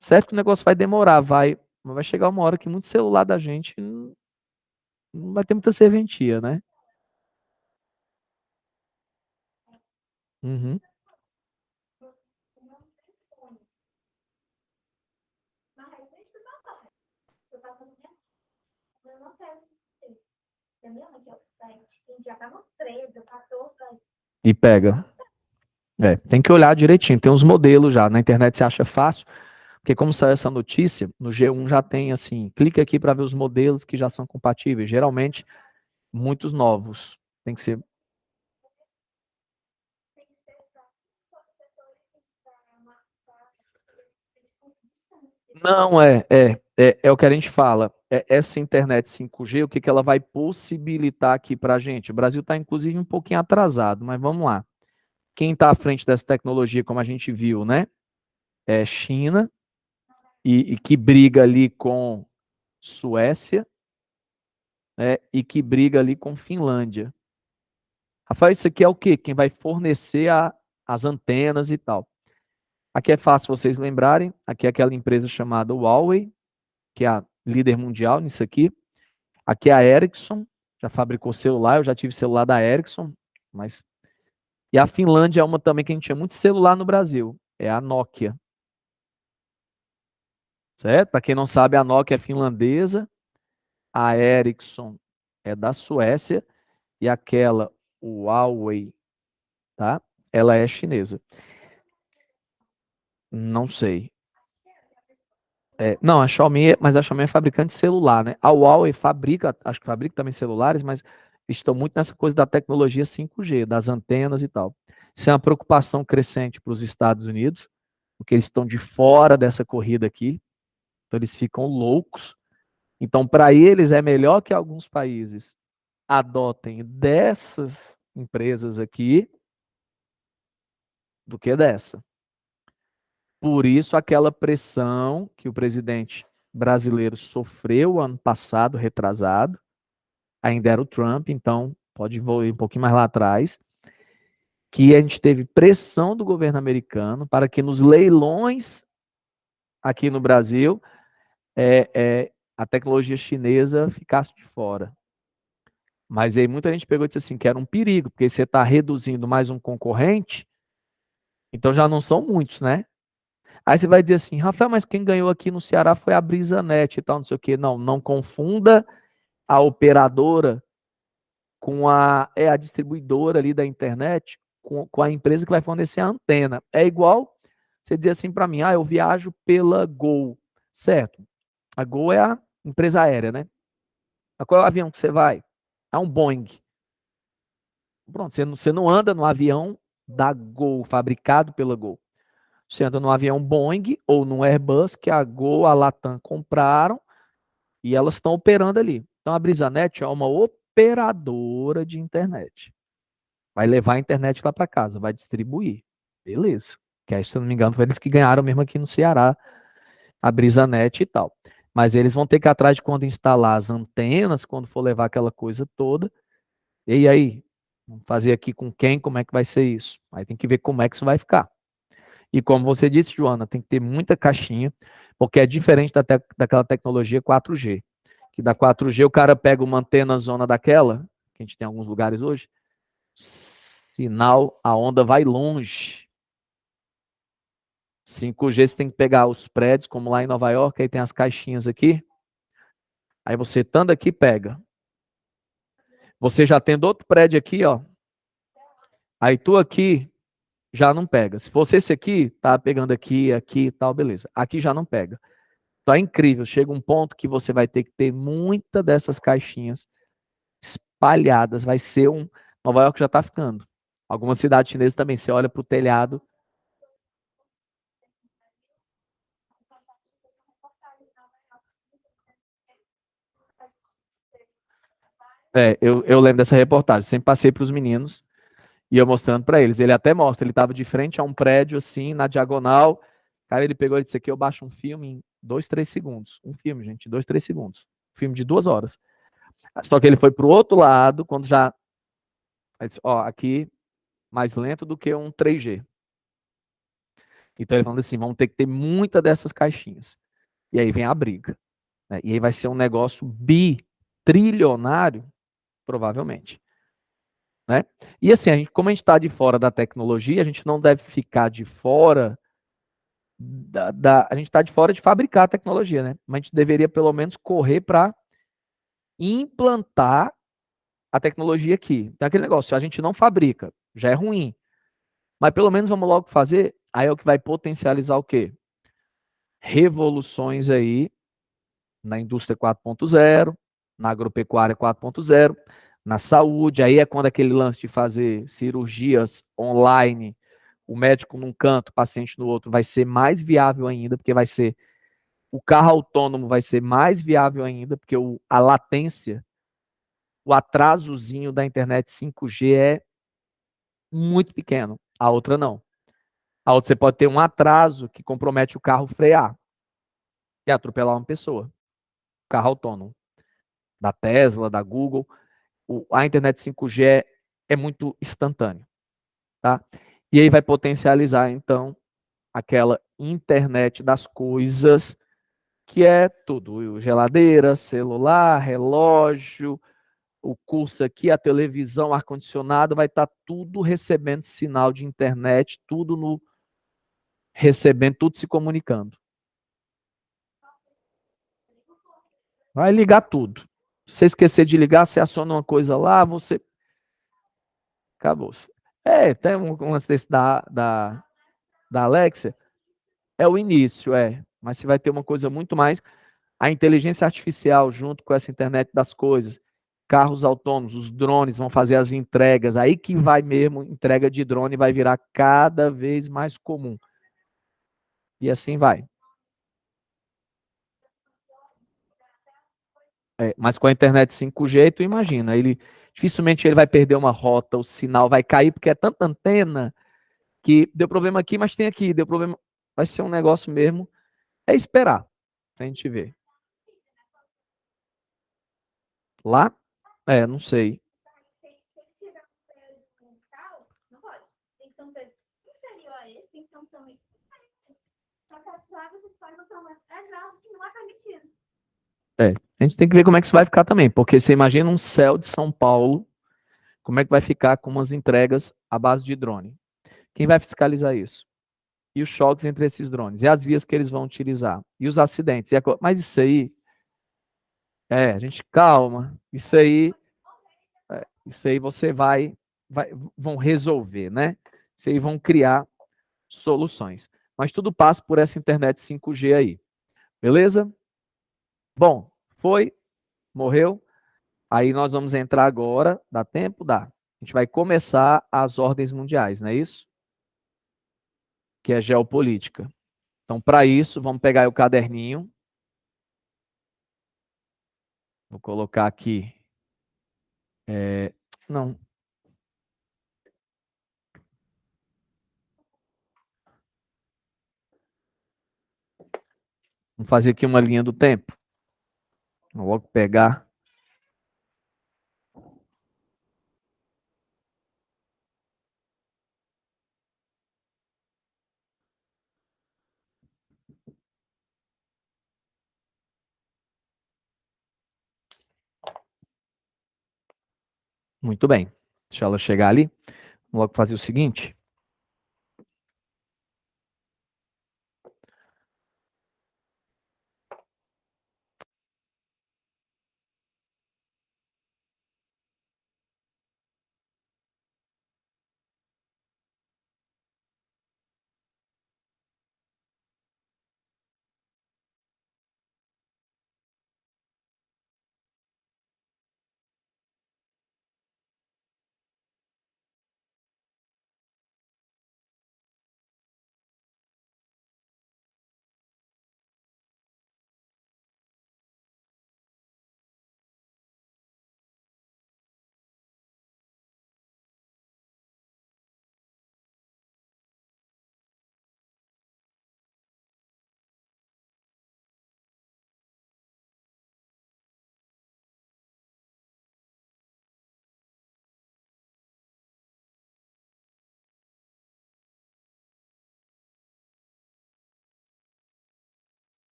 Certo que o negócio vai demorar, mas vai chegar uma hora que muito celular da gente não vai ter muita serventia, né? Uhum. E pega. É, tem que olhar direitinho. Tem uns modelos já. Na internet você acha fácil, porque como saiu essa notícia, no G1 já tem assim, clique aqui para ver os modelos que já são compatíveis. Geralmente, muitos novos. Tem que ser. Não, é o que a gente fala. Essa internet 5G, o que ela vai possibilitar aqui para a gente? O Brasil está, inclusive, um pouquinho atrasado, mas vamos lá. Quem está à frente dessa tecnologia, como a gente viu, né? É China, e que briga ali com Suécia, né? E que briga ali com Finlândia. Rafael, isso aqui é o quê? Quem vai fornecer as antenas e tal. Aqui é fácil vocês lembrarem. Aqui é aquela empresa chamada Huawei, que é a líder mundial nisso aqui. Aqui é a Ericsson, já fabricou celular, eu já tive celular da Ericsson, mas. E a Finlândia é uma também que a gente tinha muito celular no Brasil, é a Nokia, certo? Para quem não sabe, a Nokia é finlandesa, a Ericsson é da Suécia e aquela Huawei, tá? Ela é chinesa. Não sei. Não, a Xiaomi, mas a Xiaomi é fabricante de celular, né? A Huawei fabrica, acho que fabrica também celulares, mas estão muito nessa coisa da tecnologia 5G, das antenas e tal. Isso é uma preocupação crescente para os Estados Unidos, porque eles estão de fora dessa corrida aqui, então eles ficam loucos. Então, para eles é melhor que alguns países adotem dessas empresas aqui do que dessa. Por isso, aquela pressão que o presidente brasileiro sofreu ano passado, retrasado, ainda era o Trump, então pode ir um pouquinho mais lá atrás, que a gente teve pressão do governo americano para que nos leilões aqui no Brasil a tecnologia chinesa ficasse de fora. Mas aí muita gente pegou e disse assim que era um perigo, porque você está reduzindo mais um concorrente, então já não são muitos, né? Aí você vai dizer assim, Rafael, mas quem ganhou aqui no Ceará foi a BrisaNet e tal, não sei o quê. Não, não confunda a operadora com a distribuidora ali da internet, com a empresa que vai fornecer a antena. É igual você dizer assim para mim, eu viajo pela Gol, certo? A Gol é a empresa aérea, né? A qual é o avião que você vai? É um Boeing. Pronto, você não anda no avião da Gol, fabricado pela Gol. Você anda num avião Boeing ou num Airbus que a Gol, a Latam compraram e elas estão operando ali. Então a BrisaNet é uma operadora de internet. Vai levar a internet lá para casa, vai distribuir. Beleza. Que aí, se eu não me engano, foi eles que ganharam mesmo aqui no Ceará, a BrisaNet e tal. Mas eles vão ter que ir atrás de quando instalar as antenas, quando for levar aquela coisa toda. E aí? Vamos fazer aqui com quem? Como é que vai ser isso? Aí tem que ver como é que isso vai ficar. E como você disse, Joana, tem que ter muita caixinha, porque é diferente daquela tecnologia 4G. Que da 4G o cara pega uma antena zona daquela, que a gente tem em alguns lugares hoje, sinal, a onda vai longe. 5G você tem que pegar os prédios, como lá em Nova York, aí tem as caixinhas aqui. Aí você estando aqui, pega. Você já tendo outro prédio aqui, ó. Aí tu aqui já não pega. Se fosse esse aqui, tá pegando aqui, aqui e tal, beleza. Aqui já não pega. Então é incrível. Chega um ponto que você vai ter que ter muita dessas caixinhas espalhadas. Vai ser um. Nova York já tá ficando. Algumas cidades chinesas também. Você olha para o telhado. Eu lembro dessa reportagem. Sempre passei para os meninos. E eu mostrando para eles. Ele até mostra, ele estava de frente a um prédio, assim, na diagonal. Cara, ele pegou e disse aqui, eu baixo um filme em 2, 3 segundos. Um filme, gente, 2, 3 segundos. Um filme de 2 horas. Só que ele foi pro outro lado, quando já... Aí disse, ó, aqui, mais lento do que um 3G. Então ele falando assim, vamos ter que ter muita dessas caixinhas. E aí vem a briga, né? E aí vai ser um negócio bitrilionário, provavelmente, né? E assim, como a gente está de fora da tecnologia, a gente não deve ficar de fora a gente está de fora de fabricar a tecnologia, né? Mas a gente deveria pelo menos correr para implantar a tecnologia aqui. Então, aquele negócio, se a gente não fabrica, já é ruim. Mas pelo menos vamos logo fazer, aí é o que vai potencializar o quê? Revoluções aí na indústria 4.0, na agropecuária 4.0, na saúde, aí é quando aquele lance de fazer cirurgias online, o médico num canto, o paciente no outro, vai ser mais viável ainda, porque vai ser o carro autônomo vai ser mais viável ainda, porque a latência, o atrasozinho da internet 5G é muito pequeno. A outra não. A outra você pode ter um atraso que compromete o carro frear e atropelar uma pessoa. Carro autônomo. Da Tesla, da Google. A internet 5G é muito instantâneo. Tá? E aí vai potencializar, então, aquela internet das coisas, que é tudo. Geladeira, celular, relógio, o curso aqui, a televisão, ar-condicionado, vai estar tudo recebendo sinal de internet, tudo no recebendo, tudo se comunicando. Vai ligar tudo. Se você esquecer de ligar, você aciona uma coisa lá, você. Acabou. É, tem um lance desse da Alexa, é o início, é. Mas você vai ter uma coisa muito mais. A inteligência artificial, junto com essa internet das coisas, carros autônomos, os drones vão fazer as entregas, aí que vai mesmo, entrega de drone vai virar cada vez mais comum. E assim vai. É, mas com a internet 5G, tu imagina, dificilmente ele vai perder uma rota, o sinal vai cair, porque é tanta antena que deu problema aqui, mas tem aqui, deu problema. Vai ser um negócio mesmo, é esperar, pra gente ver. Lá? É, não sei. É, a gente tem que ver como é que isso vai ficar também, porque você imagina um céu de São Paulo, como é que vai ficar com umas entregas à base de drone? Quem vai fiscalizar isso? E os choques entre esses drones? E as vias que eles vão utilizar? E os acidentes? Mas isso aí, a gente calma, isso aí você vão resolver, né? Isso aí vão criar soluções. Mas tudo passa por essa internet 5G aí, beleza? Bom, foi, morreu. Aí nós vamos entrar agora, dá tempo? Dá. A gente vai começar as ordens mundiais, não é isso? Que é geopolítica. Então, para isso, vamos pegar o caderninho. Vou colocar aqui. Não. Vamos fazer aqui uma linha do tempo. Vou logo pegar. Muito bem. Deixa ela chegar ali. Vamos logo fazer o seguinte.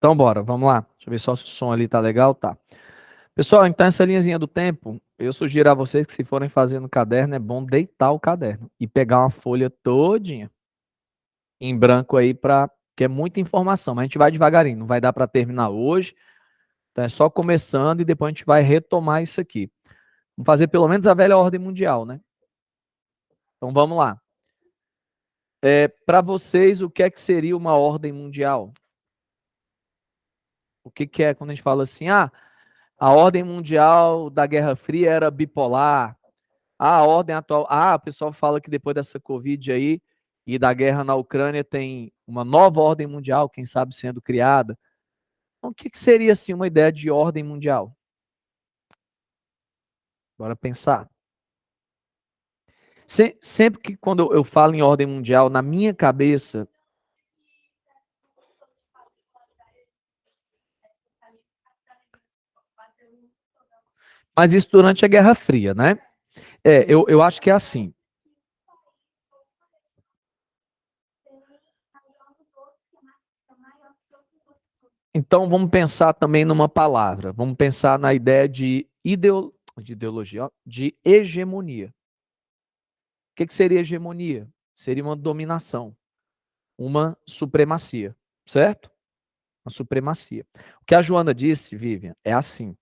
Então, bora, vamos lá. Deixa eu ver só se o som ali tá legal, tá. Pessoal, então essa linhazinha do tempo, eu sugiro a vocês que se forem fazer no caderno, é bom deitar o caderno e pegar uma folha todinha em branco aí para que é muita informação, mas a gente vai devagarinho, não vai dar para terminar hoje. Então é só começando e depois a gente vai retomar isso aqui. Vamos fazer pelo menos a velha ordem mundial, né? Então vamos lá. Para vocês, o que é que seria uma ordem mundial? O que que é quando a gente fala assim, a ordem mundial da Guerra Fria era bipolar. A ordem atual. O pessoal fala que depois dessa Covid aí e da guerra na Ucrânia tem uma nova ordem mundial, quem sabe sendo criada. Então, o que que seria assim uma ideia de ordem mundial? Bora pensar. Sempre que quando eu falo em ordem mundial, na minha cabeça. Mas isso durante a Guerra Fria, né? Eu acho que é assim. Então vamos pensar também numa palavra. Vamos pensar na ideia de ideologia, ó, de hegemonia. O que que seria hegemonia? Seria uma dominação, uma supremacia, certo? Uma supremacia. O que a Joana disse, Vivian, é assim.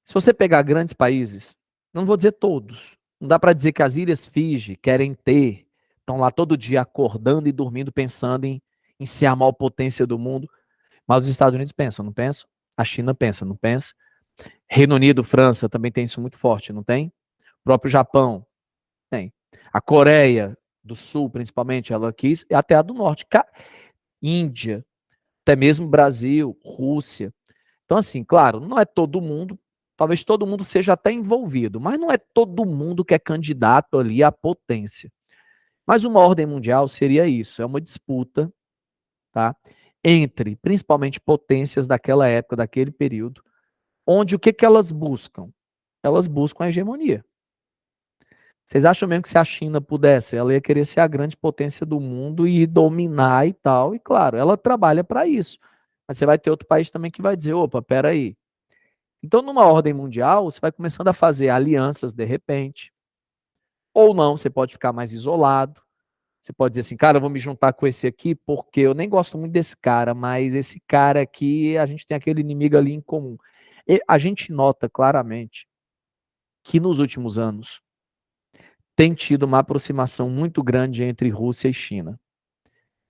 Se você pegar grandes países, não vou dizer todos, não dá para dizer que as ilhas Fiji querem ter, estão lá todo dia acordando e dormindo pensando em ser a maior potência do mundo, mas os Estados Unidos pensam, não pensam? A China pensa, não pensa? Reino Unido, França também tem isso muito forte, não tem? O próprio Japão tem. A Coreia do Sul, principalmente, ela quis, e até a do Norte. Índia, até mesmo Brasil, Rússia. Então, assim, claro, não é todo mundo, talvez todo mundo seja até envolvido, mas não é todo mundo que é candidato ali à potência. Mas uma ordem mundial seria isso, é uma disputa, tá? Entre, principalmente, potências daquela época, daquele período, onde o que que elas buscam? Elas buscam a hegemonia. Vocês acham mesmo que se a China pudesse, ela ia querer ser a grande potência do mundo e dominar e tal? E claro, ela trabalha para isso. Mas você vai ter outro país também que vai dizer, opa, peraí. Então, numa ordem mundial, você vai começando a fazer alianças de repente. Ou não, você pode ficar mais isolado. Você pode dizer assim, cara, eu vou me juntar com esse aqui porque eu nem gosto muito desse cara, mas esse cara aqui, a gente tem aquele inimigo ali em comum. E a gente nota claramente que nos últimos anos tem tido uma aproximação muito grande entre Rússia e China.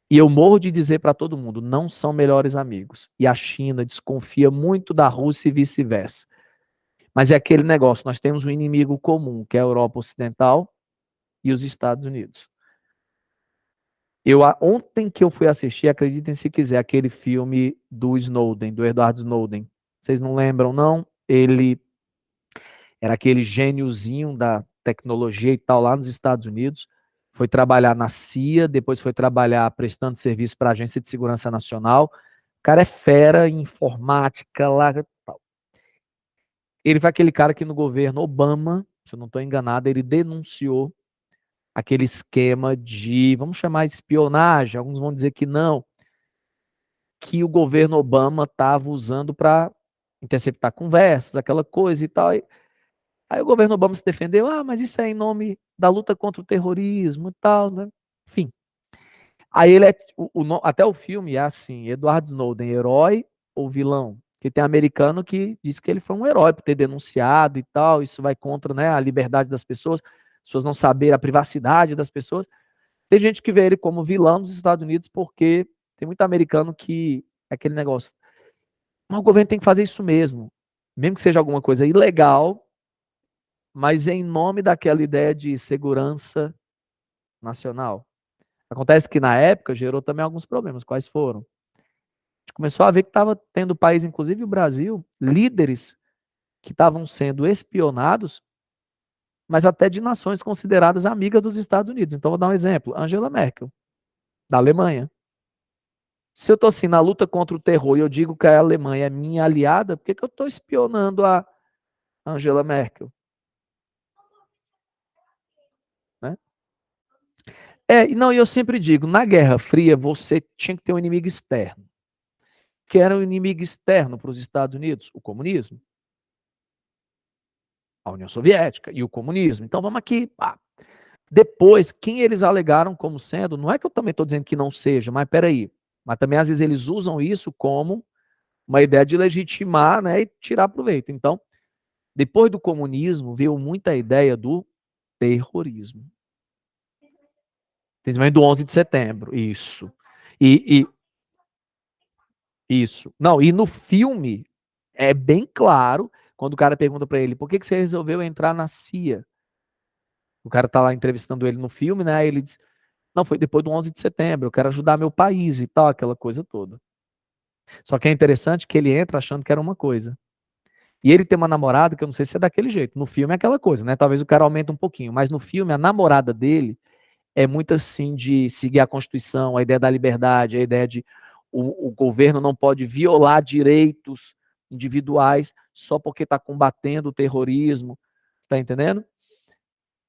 E eu morro de dizer para todo mundo, não são melhores amigos. E a China desconfia muito da Rússia e vice-versa. Mas é aquele negócio, nós temos um inimigo comum, que é a Europa Ocidental e os Estados Unidos. Ontem que eu fui assistir, acreditem se quiser, aquele filme do Snowden, do Edward Snowden. Vocês não lembram, não? Ele era aquele gêniozinho da tecnologia e tal lá nos Estados Unidos. Foi trabalhar na CIA, depois foi trabalhar prestando serviço para a Agência de Segurança Nacional. O cara é fera em informática lá. Tal. Ele foi aquele cara que no governo Obama, se eu não estou enganado, ele denunciou aquele esquema de, vamos chamar de espionagem, alguns vão dizer que não, que o governo Obama estava usando para interceptar conversas, aquela coisa e tal. Aí o governo Obama se defendeu, mas isso é em nome da luta contra o terrorismo e tal, né? Enfim. Aí ele até o filme é assim, Edward Snowden, herói ou vilão? Porque tem americano que diz que ele foi um herói por ter denunciado e tal, isso vai contra, né, a liberdade das pessoas, as pessoas não saberem a privacidade das pessoas. Tem gente que vê ele como vilão dos Estados Unidos porque tem muito americano que é aquele negócio, mas o governo tem que fazer isso mesmo que seja alguma coisa ilegal, mas em nome daquela ideia de segurança nacional. Acontece que na época gerou também alguns problemas. Quais foram? A gente começou a ver que estava tendo país, inclusive o Brasil, líderes que estavam sendo espionados, mas até de nações consideradas amigas dos Estados Unidos. Então, vou dar um exemplo: Angela Merkel, da Alemanha. Se eu estou assim na luta contra o terror e eu digo que a Alemanha é minha aliada, por que, que eu estou espionando a Angela Merkel? Né? Não, e eu sempre digo, na Guerra Fria você tinha que ter um inimigo externo. que era um inimigo externo para os Estados Unidos? O comunismo. A União Soviética e o comunismo. Então vamos aqui. Depois, quem eles alegaram como sendo, não é que eu também estou dizendo que não seja, mas peraí. Mas também às vezes eles usam isso como uma ideia de legitimar, né, e tirar proveito. Então, depois do comunismo, veio muita ideia do terrorismo. Principalmente do 11 de setembro, isso. Isso. Não, e no filme é bem claro, quando o cara pergunta para ele, por que você resolveu entrar na CIA? O cara tá lá entrevistando ele no filme, né? Aí ele diz, não, foi depois do 11 de setembro, eu quero ajudar meu país e tal, aquela coisa toda. Só que é interessante que ele entra achando que era uma coisa. E ele tem uma namorada que eu não sei se é daquele jeito. No filme é aquela coisa, né? Talvez o cara aumente um pouquinho, mas no filme a namorada dele é muito assim de seguir a Constituição, a ideia da liberdade, a ideia de o governo não pode violar direitos individuais só porque está combatendo o terrorismo, tá entendendo?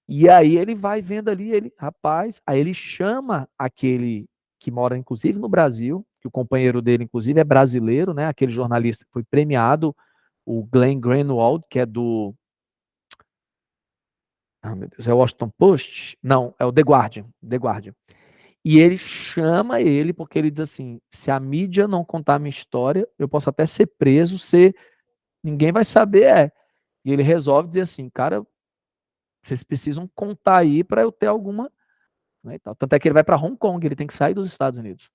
E aí ele vai vendo ali, ele, rapaz, aí ele chama aquele que mora inclusive no Brasil, que o companheiro dele inclusive é brasileiro, né? Aquele jornalista que foi premiado, o Glenn Greenwald, que é do, meu Deus, é o Washington Post? Não, é o The Guardian, The Guardian. E ele chama ele porque ele diz assim: se a mídia não contar a minha história, eu posso até ser preso, ninguém vai saber. E ele resolve dizer assim: cara, vocês precisam contar aí para eu ter alguma. Né, e tal. Tanto é que ele vai para Hong Kong, ele tem que sair dos Estados Unidos.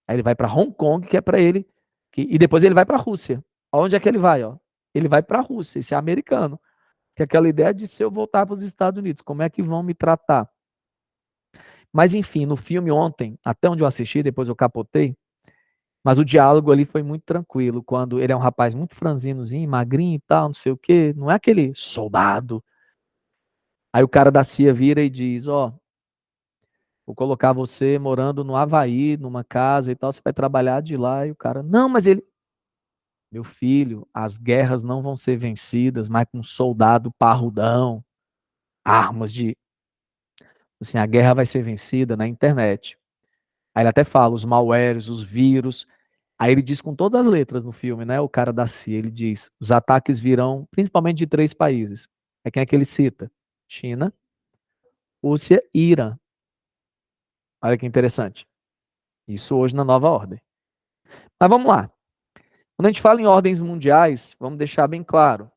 Aí ele vai para Hong Kong, que é para ele. E depois ele vai para a Rússia. Onde é que ele vai? Ó? Ele vai para a Rússia, esse é americano. Que é aquela ideia de se eu voltar para os Estados Unidos, como é que vão me tratar? Mas enfim, no filme ontem, até onde eu assisti, depois eu capotei, mas o diálogo ali foi muito tranquilo, quando ele é um rapaz muito franzinozinho, magrinho e tal, não sei o quê, não é aquele soldado. Aí o cara da CIA vira e diz, ó, vou colocar você morando no Havaí, numa casa e tal, você vai trabalhar de lá. E o cara, não, mas ele, meu filho, as guerras não vão ser vencidas, mas com soldado parrudão, armas de, assim, a guerra vai ser vencida na internet. Aí ele até fala, os malwares, os vírus. Aí ele diz com todas as letras no filme, né? O cara da CIA, ele diz: os ataques virão principalmente de 3 países. É quem é que ele cita? China, Rússia e Irã. Olha que interessante. Isso hoje na nova ordem. Mas vamos lá. Quando a gente fala em ordens mundiais, vamos deixar bem claro.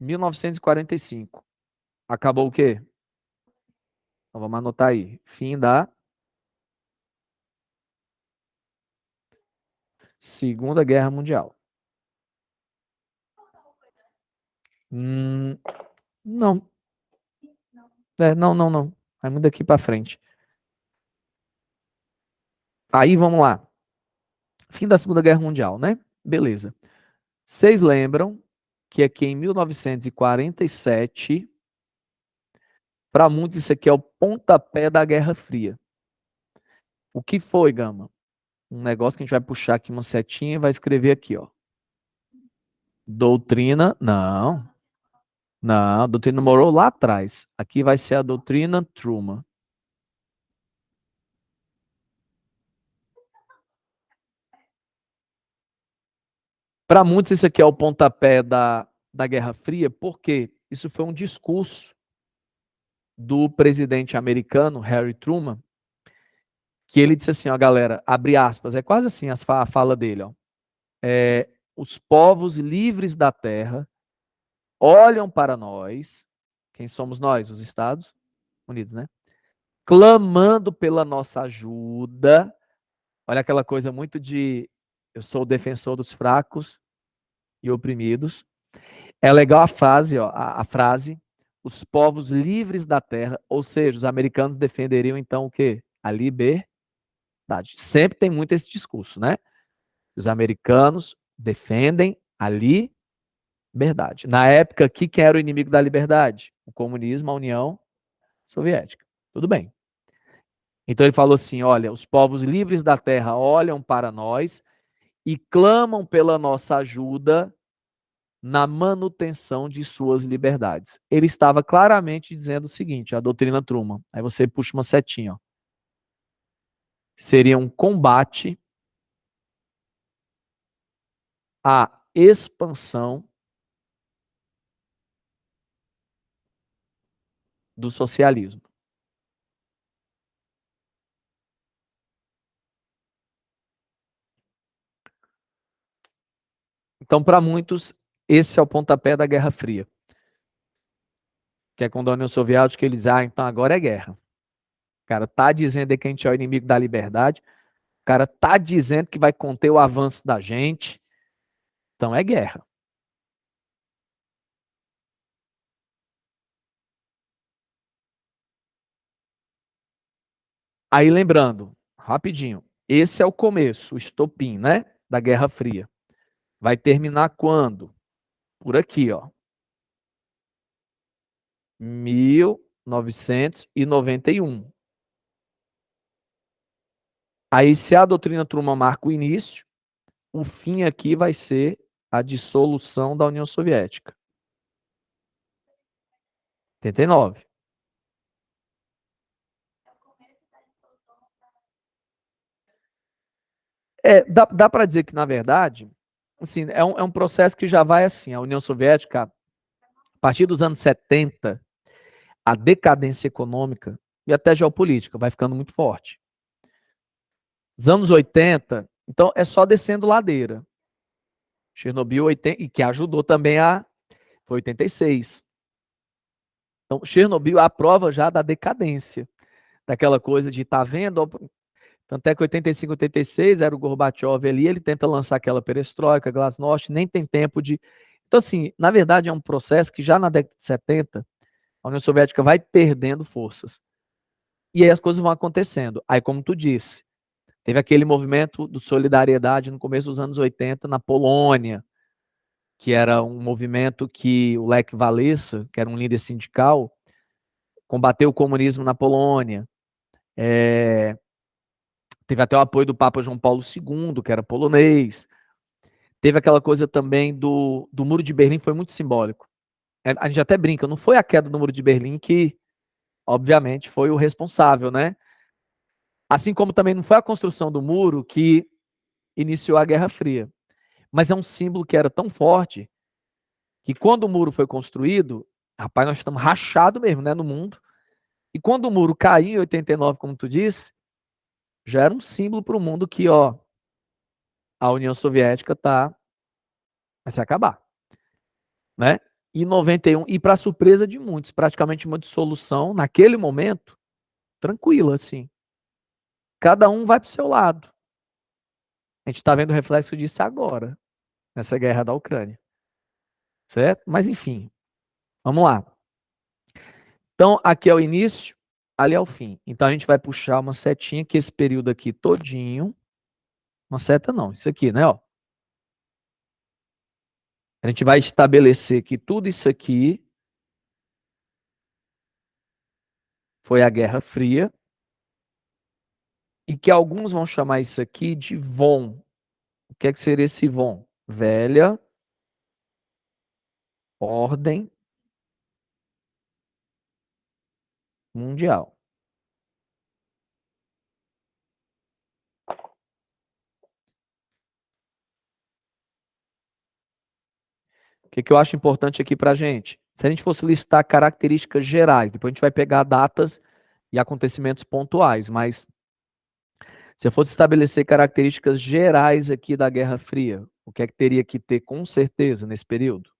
1945. Acabou o quê? Então vamos anotar aí. Fim da Segunda Guerra Mundial. Não. Não, não, não. Vai muito daqui para frente. Aí vamos lá. Fim da Segunda Guerra Mundial, né? Beleza. Vocês lembram que aqui em 1947, para muitos isso aqui é o pontapé da Guerra Fria. O que foi, Gama? Um negócio que a gente vai puxar aqui uma setinha e vai escrever aqui, ó. Doutrina, não. Não, a doutrina morou lá atrás. Aqui vai ser a doutrina Truman. Para muitos isso aqui é o pontapé da Guerra Fria, porque isso foi um discurso do presidente americano, Harry Truman, que ele disse assim, ó, galera, abre aspas, é quase assim a fala dele, ó. Os povos livres da terra olham para nós, quem somos nós? Os Estados Unidos, né? Clamando pela nossa ajuda. Olha aquela coisa muito de eu sou o defensor dos fracos e oprimidos. É legal a frase, ó, a frase, os povos livres da terra, ou seja, os americanos defenderiam então o quê? A liberdade. Sempre tem muito esse discurso, né? Os americanos defendem a liberdade. Na época, quem era o inimigo da liberdade? O comunismo, a União Soviética. Tudo bem. Então ele falou assim: olha, os povos livres da terra olham para nós e clamam pela nossa ajuda na manutenção de suas liberdades. Ele estava claramente dizendo o seguinte: a doutrina Truman. Aí você puxa uma setinha, ó. Seria um combate a expansão do socialismo. Então, para muitos, esse é o pontapé da Guerra Fria, que é quando a União Soviética eles, então agora é guerra. O cara tá dizendo que a gente é o inimigo da liberdade, o cara tá dizendo que vai conter o avanço da gente, então é guerra. Aí lembrando, rapidinho, esse é o começo, o estopim, né, da Guerra Fria. Vai terminar quando? Por aqui, ó. 1991. Aí, se a doutrina Truman marca o início, o fim aqui vai ser a dissolução da União Soviética. 89. Dá para dizer que, na verdade, assim, é um processo que já vai assim. A União Soviética, a partir dos anos 70, a decadência econômica e até geopolítica vai ficando muito forte. Os anos 80, então é só descendo ladeira. Chernobyl 80, e que ajudou também foi 86. Então, Chernobyl é a prova já da decadência, daquela coisa de tá vendo, tanto é que 85, 86 era o Gorbachev ali, ele tenta lançar aquela perestroika, glasnost, nem tem tempo de. Então, assim, na verdade é um processo que já na década de 70, a União Soviética vai perdendo forças. E aí as coisas vão acontecendo. Aí, como tu disse, teve aquele movimento de solidariedade no começo dos anos 80 na Polônia, que era um movimento que o Lech Walesa, que era um líder sindical, combateu o comunismo na Polônia. Teve até o apoio do Papa João Paulo II, que era polonês. Teve aquela coisa também do Muro de Berlim, foi muito simbólico. A gente até brinca, não foi a queda do Muro de Berlim que, obviamente, foi o responsável, né? Assim como também não foi a construção do muro que iniciou a Guerra Fria. Mas é um símbolo que era tão forte que quando o muro foi construído, rapaz, nós estamos rachados mesmo, né, no mundo. E quando o muro caiu em 89, como tu disse, já era um símbolo para o mundo que, ó, a União Soviética vai se acabar, né? E 91, e para surpresa de muitos, praticamente uma dissolução naquele momento, tranquila, assim. Cada um vai para o seu lado. A gente está vendo o reflexo disso agora, nessa guerra da Ucrânia, certo? Mas enfim, vamos lá. Então, aqui é o início, ali é o fim. Então, a gente vai puxar uma setinha, que esse período aqui todinho, uma seta não, isso aqui, né, ó. A gente vai estabelecer que tudo isso aqui foi a Guerra Fria e que alguns vão chamar isso aqui de VON. O que é que seria esse VON? Velha Ordem Mundial. O que eu acho importante aqui para a gente? Se a gente fosse listar características gerais, depois a gente vai pegar datas e acontecimentos pontuais, mas se eu fosse estabelecer características gerais aqui da Guerra Fria, o que é que teria que ter com certeza nesse período?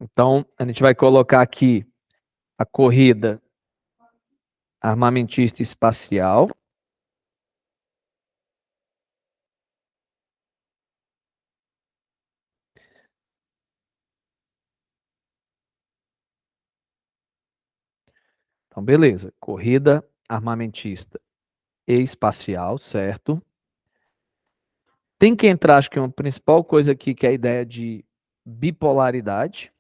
Então, a gente vai colocar aqui a corrida armamentista espacial. Então, beleza. Corrida armamentista e espacial, certo? Tem que entrar, acho que uma principal coisa aqui, que é a ideia de bipolaridade.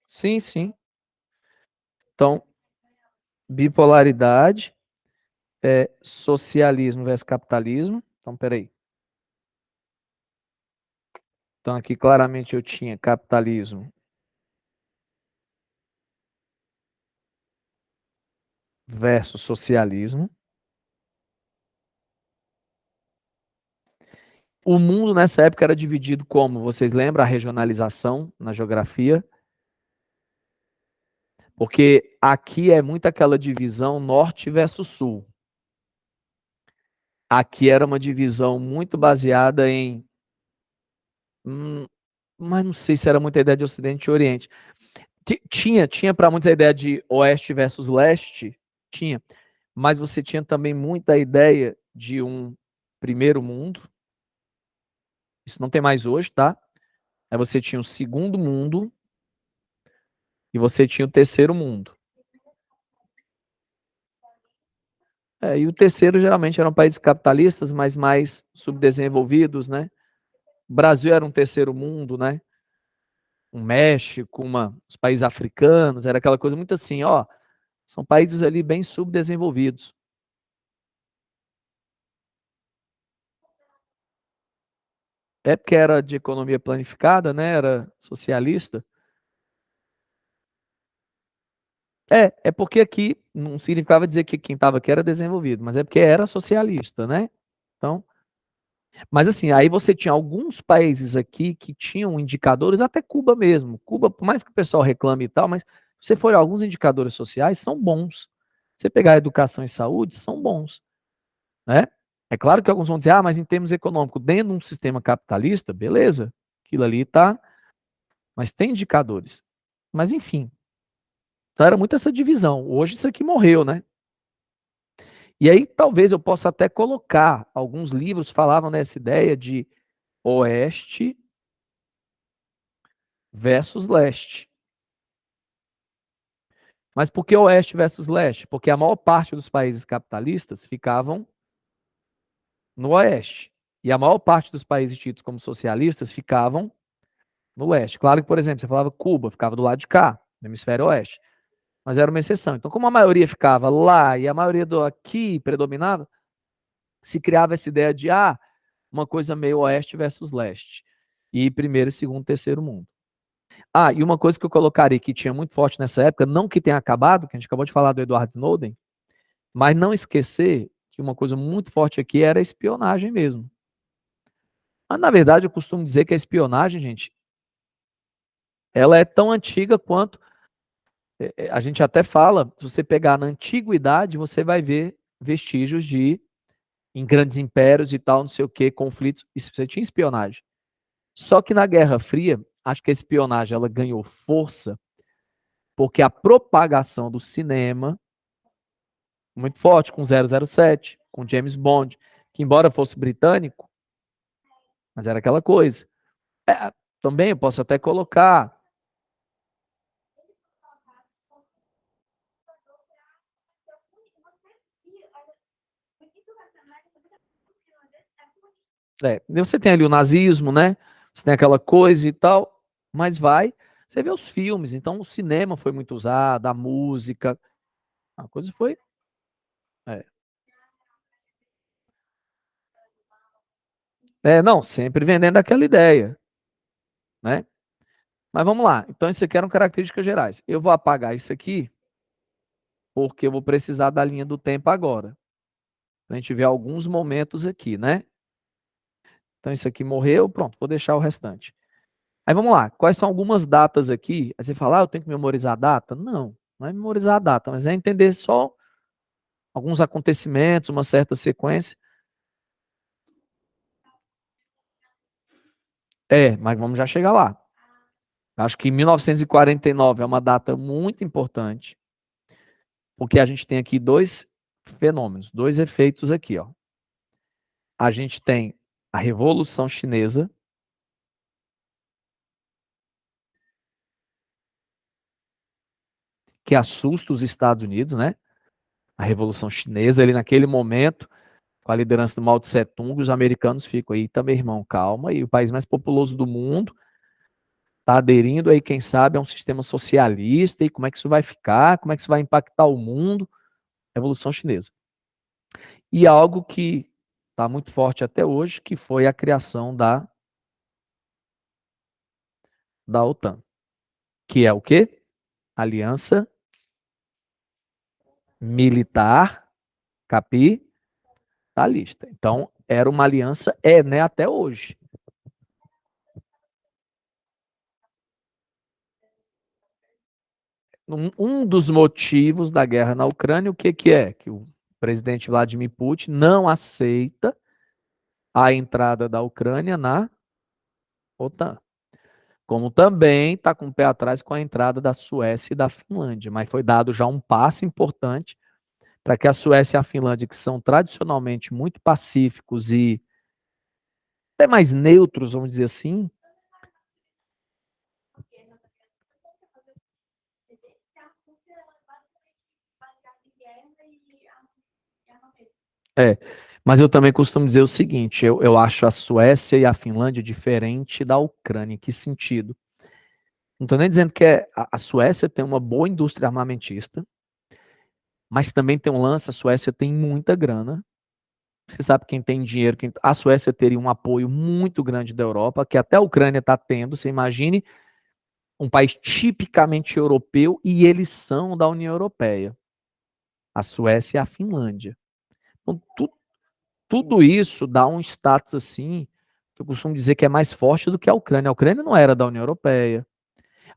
Sim, sim. Então, bipolaridade, socialismo versus capitalismo. Então, peraí. Então, aqui claramente eu tinha capitalismo versus socialismo. O mundo nessa época era dividido como? Vocês lembram a regionalização na geografia? Porque aqui é muito aquela divisão norte versus sul. Aqui era uma divisão muito baseada em. hum, mas não sei se era muita ideia de Ocidente e Oriente. Tinha para muitos a ideia de Oeste versus Leste, tinha. Mas você tinha também muita ideia de um primeiro mundo. Isso não tem mais hoje, tá? Aí você tinha o segundo mundo e você tinha o terceiro mundo. E o terceiro geralmente eram países capitalistas, mas mais subdesenvolvidos, né? O Brasil era um terceiro mundo, né? O México, os países africanos, era aquela coisa muito assim, ó, são países ali bem subdesenvolvidos. É porque era de economia planificada, né? Era socialista. É porque aqui não significava dizer que quem estava aqui era desenvolvido, mas é porque era socialista, né? Então, mas assim, aí você tinha alguns países aqui que tinham indicadores, até Cuba mesmo. Cuba, por mais que o pessoal reclame e tal, mas se você for olhar, alguns indicadores sociais são bons. Você pegar educação e saúde, são bons, né? É claro que alguns vão dizer, mas em termos econômicos, dentro de um sistema capitalista, beleza, aquilo ali tá, mas tem indicadores. Mas enfim, então era muito essa divisão. Hoje isso aqui morreu, né? E aí talvez eu possa até colocar, alguns livros falavam nessa ideia de oeste versus leste. Mas por que oeste versus leste? Porque a maior parte dos países capitalistas ficavam no oeste. E a maior parte dos países tidos como socialistas ficavam no leste. Claro que, por exemplo, você falava Cuba, ficava do lado de cá, no hemisfério oeste. Mas era uma exceção. Então, como a maioria ficava lá e a maioria do aqui predominava, se criava essa ideia de uma coisa meio oeste versus leste. E primeiro, segundo, terceiro mundo. E uma coisa que eu colocaria que tinha muito forte nessa época, não que tenha acabado, que a gente acabou de falar do Edward Snowden, mas não esquecer que uma coisa muito forte aqui era a espionagem mesmo. Mas, na verdade, eu costumo dizer que a espionagem, gente, ela é tão antiga quanto. A gente até fala, se você pegar na antiguidade, você vai ver vestígios em grandes impérios e tal, não sei o que, conflitos. Isso você tinha espionagem. Só que na Guerra Fria, acho que a espionagem ela ganhou força porque a propagação do cinema muito forte com 007, com James Bond, que embora fosse britânico, mas era aquela coisa. Também eu posso até colocar. Você tem ali o nazismo, né? Você tem aquela coisa e tal, mas você vê os filmes, então o cinema foi muito usado, a música, a coisa foi. É, não, sempre vendendo aquela ideia, né? Mas vamos lá. Então, isso aqui eram características gerais. Eu vou apagar isso aqui, porque eu vou precisar da linha do tempo agora. A gente ver alguns momentos aqui, né? Então, isso aqui morreu, pronto, vou deixar o restante. Aí vamos lá, quais são algumas datas aqui? Aí você fala, eu tenho que memorizar a data? Não, não é memorizar a data, mas é entender só alguns acontecimentos, uma certa sequência. Mas vamos já chegar lá. Acho que 1949 é uma data muito importante, porque a gente tem aqui dois fenômenos, dois efeitos aqui, ó. A gente tem a Revolução Chinesa, que assusta os Estados Unidos, né? A Revolução Chinesa, ali naquele momento, com a liderança do Mao Tse Tung, os americanos ficam aí, também, irmão, calma, e o país mais populoso do mundo está aderindo aí, quem sabe, a um sistema socialista, e como é que isso vai ficar, como é que isso vai impactar o mundo, Revolução Chinesa. E algo que está muito forte até hoje, que foi a criação da OTAN, que é o quê? Aliança militar, capitalista. Então, era uma aliança, né, até hoje. Um dos motivos da guerra na Ucrânia, o que, que é? Que o presidente Vladimir Putin não aceita a entrada da Ucrânia na OTAN. Como também está com o pé atrás com a entrada da Suécia e da Finlândia, mas foi dado já um passo importante para que a Suécia e a Finlândia, que são tradicionalmente muito pacíficos e até mais neutros, vamos dizer assim. É, mas eu também costumo dizer o seguinte: eu acho a Suécia e a Finlândia diferente da Ucrânia. Em que sentido? Não estou nem dizendo que a Suécia tem uma boa indústria armamentista, mas também tem um lance: a Suécia tem muita grana. Você sabe quem tem dinheiro, a Suécia teria um apoio muito grande da Europa, que até a Ucrânia está tendo. Você imagine um país tipicamente europeu e eles são da União Europeia, a Suécia e a Finlândia. Então, tudo isso dá um status assim, que eu costumo dizer que é mais forte do que a Ucrânia. A Ucrânia não era da União Europeia.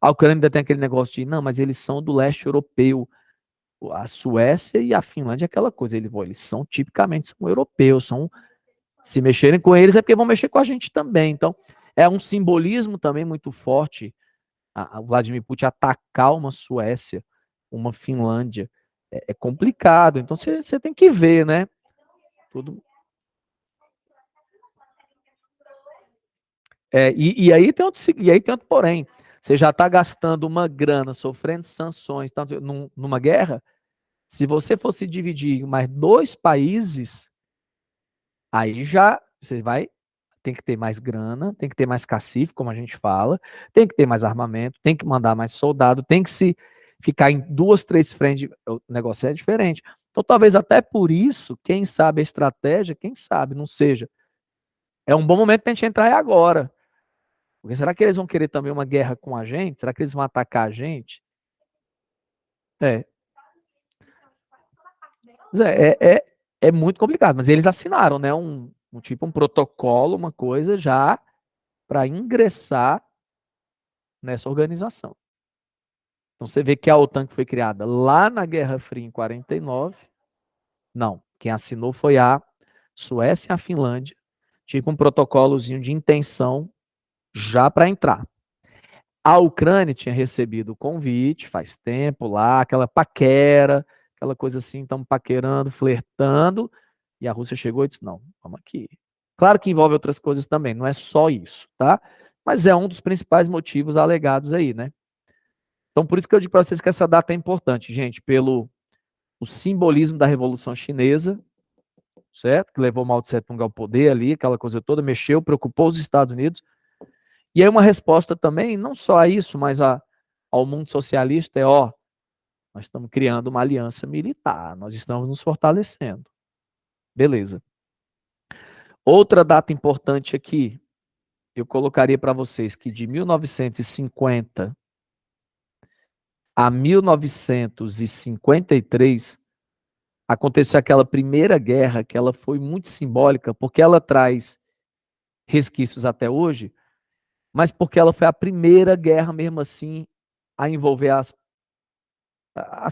A Ucrânia ainda tem aquele negócio de, não, mas eles são do leste europeu. A Suécia e a Finlândia é aquela coisa, eles são tipicamente são europeus, se mexerem com eles é porque vão mexer com a gente também. Então, é um simbolismo também muito forte o Vladimir Putin atacar uma Suécia, uma Finlândia. É complicado. Então, você tem que ver, né? Tudo. E aí tem outro porém. Você já está gastando uma grana, sofrendo sanções, tanto numa guerra. Se você fosse dividir em mais dois países, aí já você vai. Tem que ter mais grana, tem que ter mais cacife, como a gente fala, tem que ter mais armamento, tem que mandar mais soldado, tem que se ficar em duas, três frentes, o negócio é diferente. Então, talvez até por isso, quem sabe a estratégia, quem sabe, não seja. É um bom momento para a gente entrar agora. Porque será que eles vão querer também uma guerra com a gente? Será que eles vão atacar a gente? É, é muito complicado, mas eles assinaram, né? Um protocolo, uma coisa já para ingressar nessa organização. Então você vê que a OTAN que foi criada lá na Guerra Fria em 49, não, quem assinou foi a Suécia e a Finlândia, tipo um protocolozinho de intenção já para entrar. A Ucrânia tinha recebido o convite faz tempo lá, aquela paquera, aquela coisa assim, estamos paquerando, flertando, e a Rússia chegou e disse: não, vamos aqui. Claro que envolve outras coisas também, não é só isso, tá? Mas é um dos principais motivos alegados aí, né? Então, por isso que eu digo para vocês que essa data é importante, gente, pelo o simbolismo da Revolução Chinesa, certo? Que levou Mao Tse Tung ao poder ali, aquela coisa toda, mexeu, preocupou os Estados Unidos. E aí uma resposta também, não só a isso, mas ao mundo socialista, ó, nós estamos criando uma aliança militar, nós estamos nos fortalecendo. Beleza. Outra data importante aqui, eu colocaria para vocês que de 1950 a 1953 aconteceu aquela primeira guerra que ela foi muito simbólica, porque ela traz resquícios até hoje, mas porque ela foi a primeira guerra mesmo assim a envolver as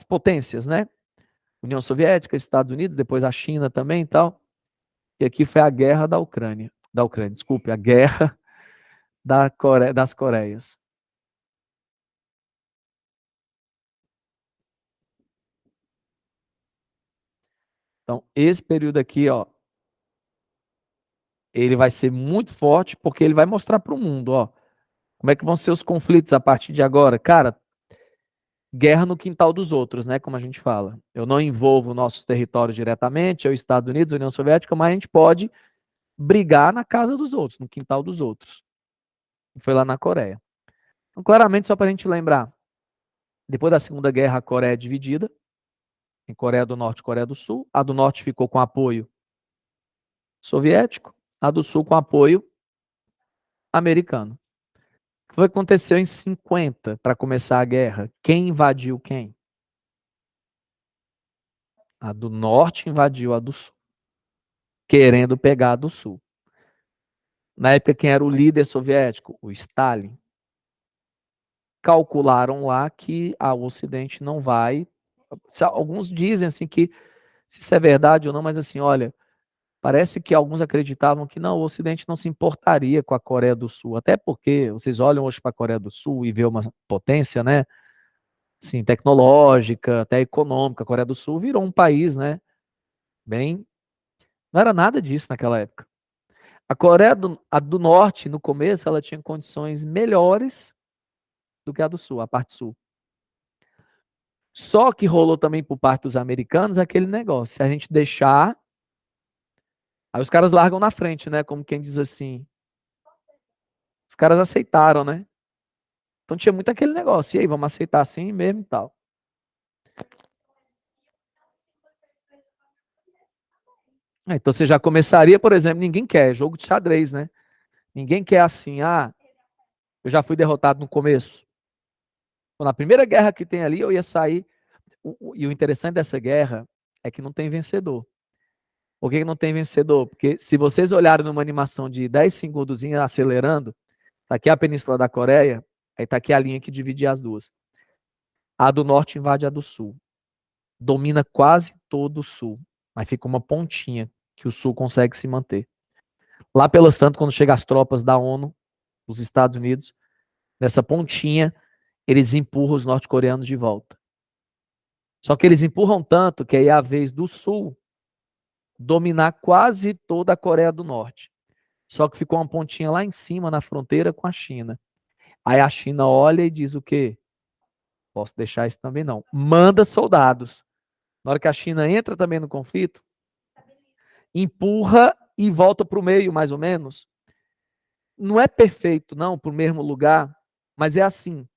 potências, né? União Soviética, Estados Unidos, depois a China também e tal. E aqui foi a guerra da Ucrânia, desculpe, a guerra das Coreias. Então, esse período aqui, ó, ele vai ser muito forte porque ele vai mostrar para o mundo, ó, como é que vão ser os conflitos a partir de agora. Cara, guerra no quintal dos outros, né, como a gente fala. Eu não envolvo nossos territórios diretamente, é os Estados Unidos, a União Soviética, mas a gente pode brigar na casa dos outros, no quintal dos outros. Foi lá na Coreia. Então, claramente, só para a gente lembrar, depois da Segunda Guerra, a Coreia é dividida em Coreia do Norte e Coreia do Sul. A do Norte ficou com apoio soviético, a do Sul com apoio americano. O que aconteceu em 50 para começar a guerra? Quem invadiu quem? A do norte invadiu a do sul, querendo pegar a do sul. Na época, quem era o líder soviético? O Stalin. Calcularam lá que o Ocidente não vai. Alguns dizem assim que, se isso é verdade ou não, mas assim, olha, parece que alguns acreditavam que não, o Ocidente não se importaria com a Coreia do Sul, até porque vocês olham hoje para a Coreia do Sul e vê uma potência, né? Sim, tecnológica, até econômica. A Coreia do Sul virou um país, né? Bem, não era nada disso naquela época. A do Norte, no começo, ela tinha condições melhores do que a do Sul, a parte sul. Só que rolou também por parte dos americanos aquele negócio. Se a gente deixar, aí os caras largam na frente, né? Como quem diz assim. Os caras aceitaram, né? Então tinha muito aquele negócio. E aí, vamos aceitar assim mesmo e tal. Então você já começaria, por exemplo, ninguém quer, jogo de xadrez, né? Ninguém quer assim, eu já fui derrotado no começo. Na primeira guerra que tem ali, eu ia sair. E o interessante dessa guerra é que não tem vencedor. Por que não tem vencedor? Porque se vocês olharem numa animação de 10 segundos acelerando, tá aqui a Península da Coreia, aí tá aqui a linha que divide as duas. A do norte invade a do sul. Domina quase todo o sul. Mas fica uma pontinha que o sul consegue se manter. Lá pelas tantas, quando chegam as tropas da ONU, dos Estados Unidos, nessa pontinha, eles empurram os norte-coreanos de volta. Só que eles empurram tanto que aí é a vez do sul dominar quase toda a Coreia do Norte. Só que ficou uma pontinha lá em cima, na fronteira com a China. Aí a China olha e diz o quê? Posso deixar isso também não. Manda soldados. Na hora que a China entra também no conflito, empurra e volta para o meio, mais ou menos. Não é perfeito, não, para o mesmo lugar, mas é assim.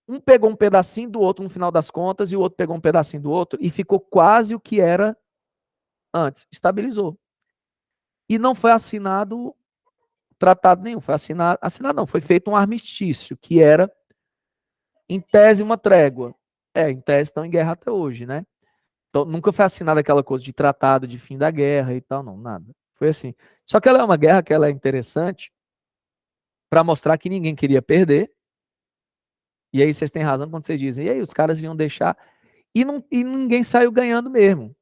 Um pegou um pedacinho do outro no final das contas e o outro pegou um pedacinho do outro e ficou quase o que era antes. Estabilizou. E não foi assinado tratado nenhum. Foi assinado não, foi feito um armistício, que era, em tese, uma trégua. Em tese estão em guerra até hoje, né? Então, nunca foi assinada aquela coisa de tratado de fim da guerra e tal, não, nada. Foi assim. Só que ela é uma guerra que ela é interessante para mostrar que ninguém queria perder. E aí vocês têm razão quando vocês dizem, e aí os caras iam deixar. E ninguém saiu ganhando mesmo.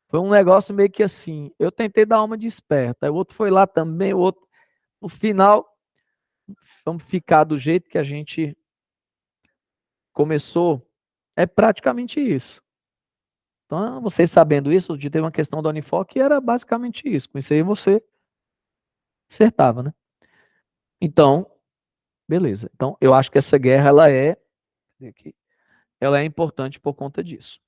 Foi um negócio meio que assim. Eu tentei dar uma de esperta. O outro foi lá também, o outro. No final, vamos ficar do jeito que a gente começou. É praticamente isso. Então, vocês sabendo isso, de ter uma questão do Unifoc, era basicamente isso. Com isso aí você acertava, né? Então, beleza. Então, eu acho que essa guerra, ela é importante por conta disso,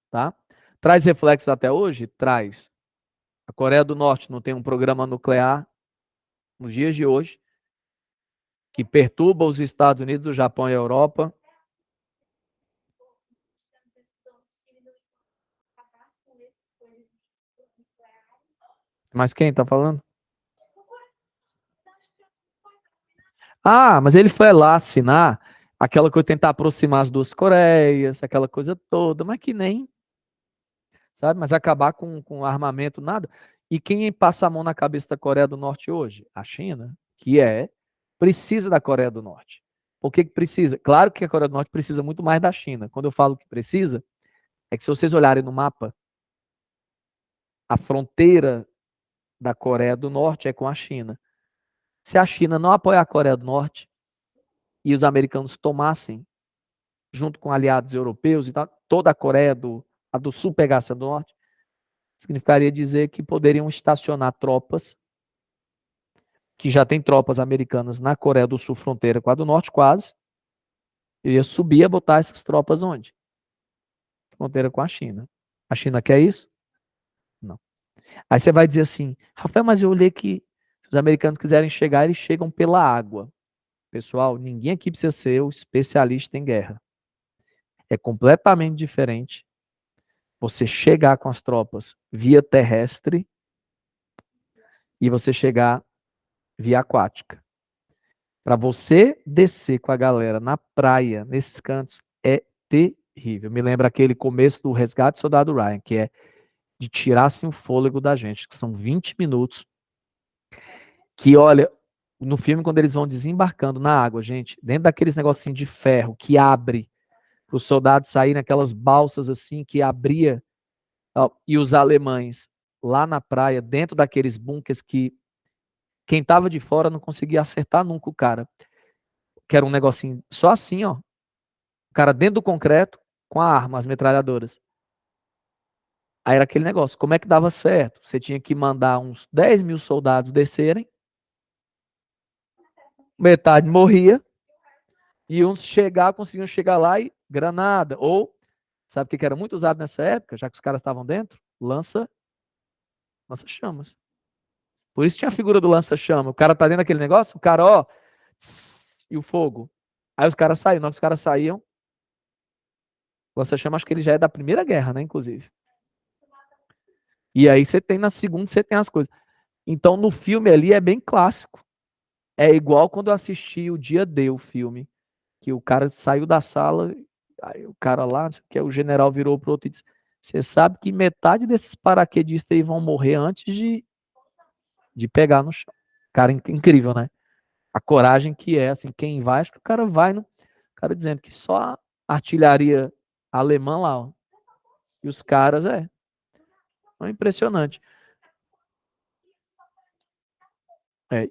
tá? Traz reflexos até hoje? Traz. A Coreia do Norte não tem um programa nuclear nos dias de hoje, que perturba os Estados Unidos, o Japão e a Europa. Mas quem tá falando? Mas ele foi lá assinar aquela coisa, tentar aproximar as duas Coreias, aquela coisa toda, mas que nem, sabe? Mas acabar com armamento, nada. E quem passa a mão na cabeça da Coreia do Norte hoje? A China, precisa da Coreia do Norte. Por que precisa? Claro que a Coreia do Norte precisa muito mais da China. Quando eu falo que precisa, é que se vocês olharem no mapa, a fronteira da Coreia do Norte é com a China. Se a China não apoiar a Coreia do Norte e os americanos tomassem, junto com aliados europeus e tal, toda a do Sul pegasse a do Norte, significaria dizer que poderiam estacionar tropas, que já tem tropas americanas na Coreia do Sul, fronteira com a do Norte, quase, e ia subir a botar essas tropas onde? Fronteira com a China. A China quer isso? Não. Aí você vai dizer assim, Rafael, mas eu olhei que se os americanos quiserem chegar, eles chegam pela água. Pessoal, ninguém aqui precisa ser o especialista em guerra. É completamente diferente você chegar com as tropas via terrestre e você chegar via aquática. Para você descer com a galera na praia, nesses cantos, é terrível. terrível. Me lembra aquele começo do Resgate do Soldado Ryan, que é de tirar assim, o fôlego da gente, que são 20 minutos. Que olha, no filme, quando eles vão desembarcando na água, gente, dentro daqueles negocinhos de ferro que abre para os soldados saírem naquelas balsas assim que abria, ó, e os alemães lá na praia, dentro daqueles bunkers que quem tava de fora não conseguia acertar nunca o cara, que era um negocinho só assim, ó, o cara dentro do concreto com a arma, as metralhadoras. Aí era aquele negócio, como é que dava certo? Você tinha que mandar uns 10 mil soldados descerem, metade morria, e uns conseguiam chegar lá e granada, ou, sabe o que era muito usado nessa época, já que os caras estavam dentro? Lança-chamas. Por isso tinha a figura do lança-chama. O cara tá dentro daquele negócio, o cara, ó, e o fogo. Aí os caras saíam, na hora que os caras saíam, o lança-chama, acho que ele já é da Primeira Guerra, né, inclusive. E aí você tem na segunda, você tem as coisas. Então no filme ali é bem clássico. É igual quando eu assisti o Dia D, o filme, que o cara saiu da sala, aí o cara lá, que é o general, virou pro outro e disse: Você sabe que metade desses paraquedistas aí vão morrer antes de pegar no chão. Cara, incrível, né? A coragem que é, assim, quem vai, acho que o cara vai, no, o cara dizendo que só a artilharia alemã lá, ó, e os caras, é impressionante.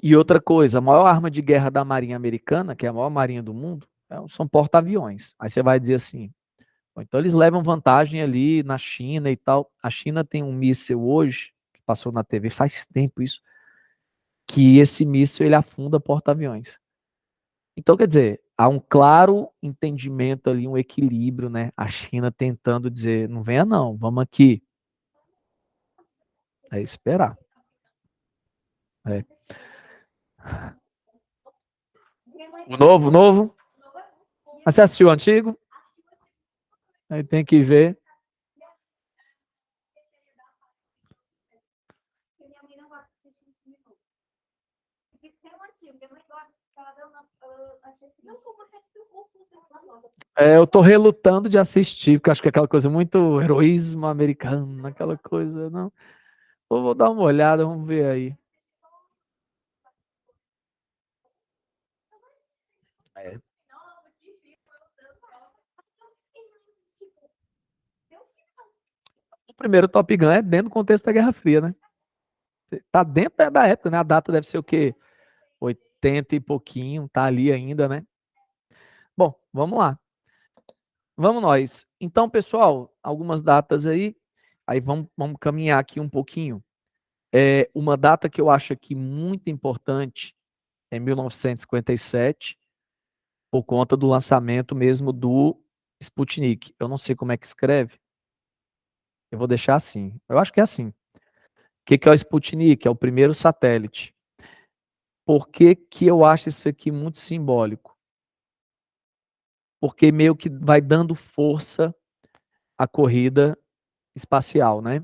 E outra coisa, a maior arma de guerra da Marinha Americana, que é a maior marinha do mundo, são porta-aviões. Aí você vai dizer assim, então eles levam vantagem ali na China e tal. A China tem um míssil hoje, que passou na TV faz tempo isso, que esse míssil ele afunda porta-aviões. Então, quer dizer, há um claro entendimento ali, um equilíbrio, né? A China tentando dizer, não venha não, vamos aqui. É esperar. É. O novo. Mas você assistiu o antigo? Aí tem que ver. Eu tô relutando de assistir, porque acho que é aquela coisa muito heroísmo americano, aquela coisa, não. Vou dar uma olhada, vamos ver aí. É. O primeiro Top Gun é dentro do contexto da Guerra Fria, né? Tá dentro da época, né? A data deve ser o quê? 80 e pouquinho, tá ali ainda, né? Bom, vamos lá. Vamos nós. Então, pessoal, algumas datas aí vamos caminhar aqui um pouquinho. Uma data que eu acho aqui muito importante é 1957, por conta do lançamento mesmo do Sputnik. Eu não sei como é que escreve, eu vou deixar assim. Eu acho que é assim. O que é o Sputnik? É o primeiro satélite. Por que que eu acho isso aqui muito simbólico? Porque meio que vai dando força à corrida espacial, né?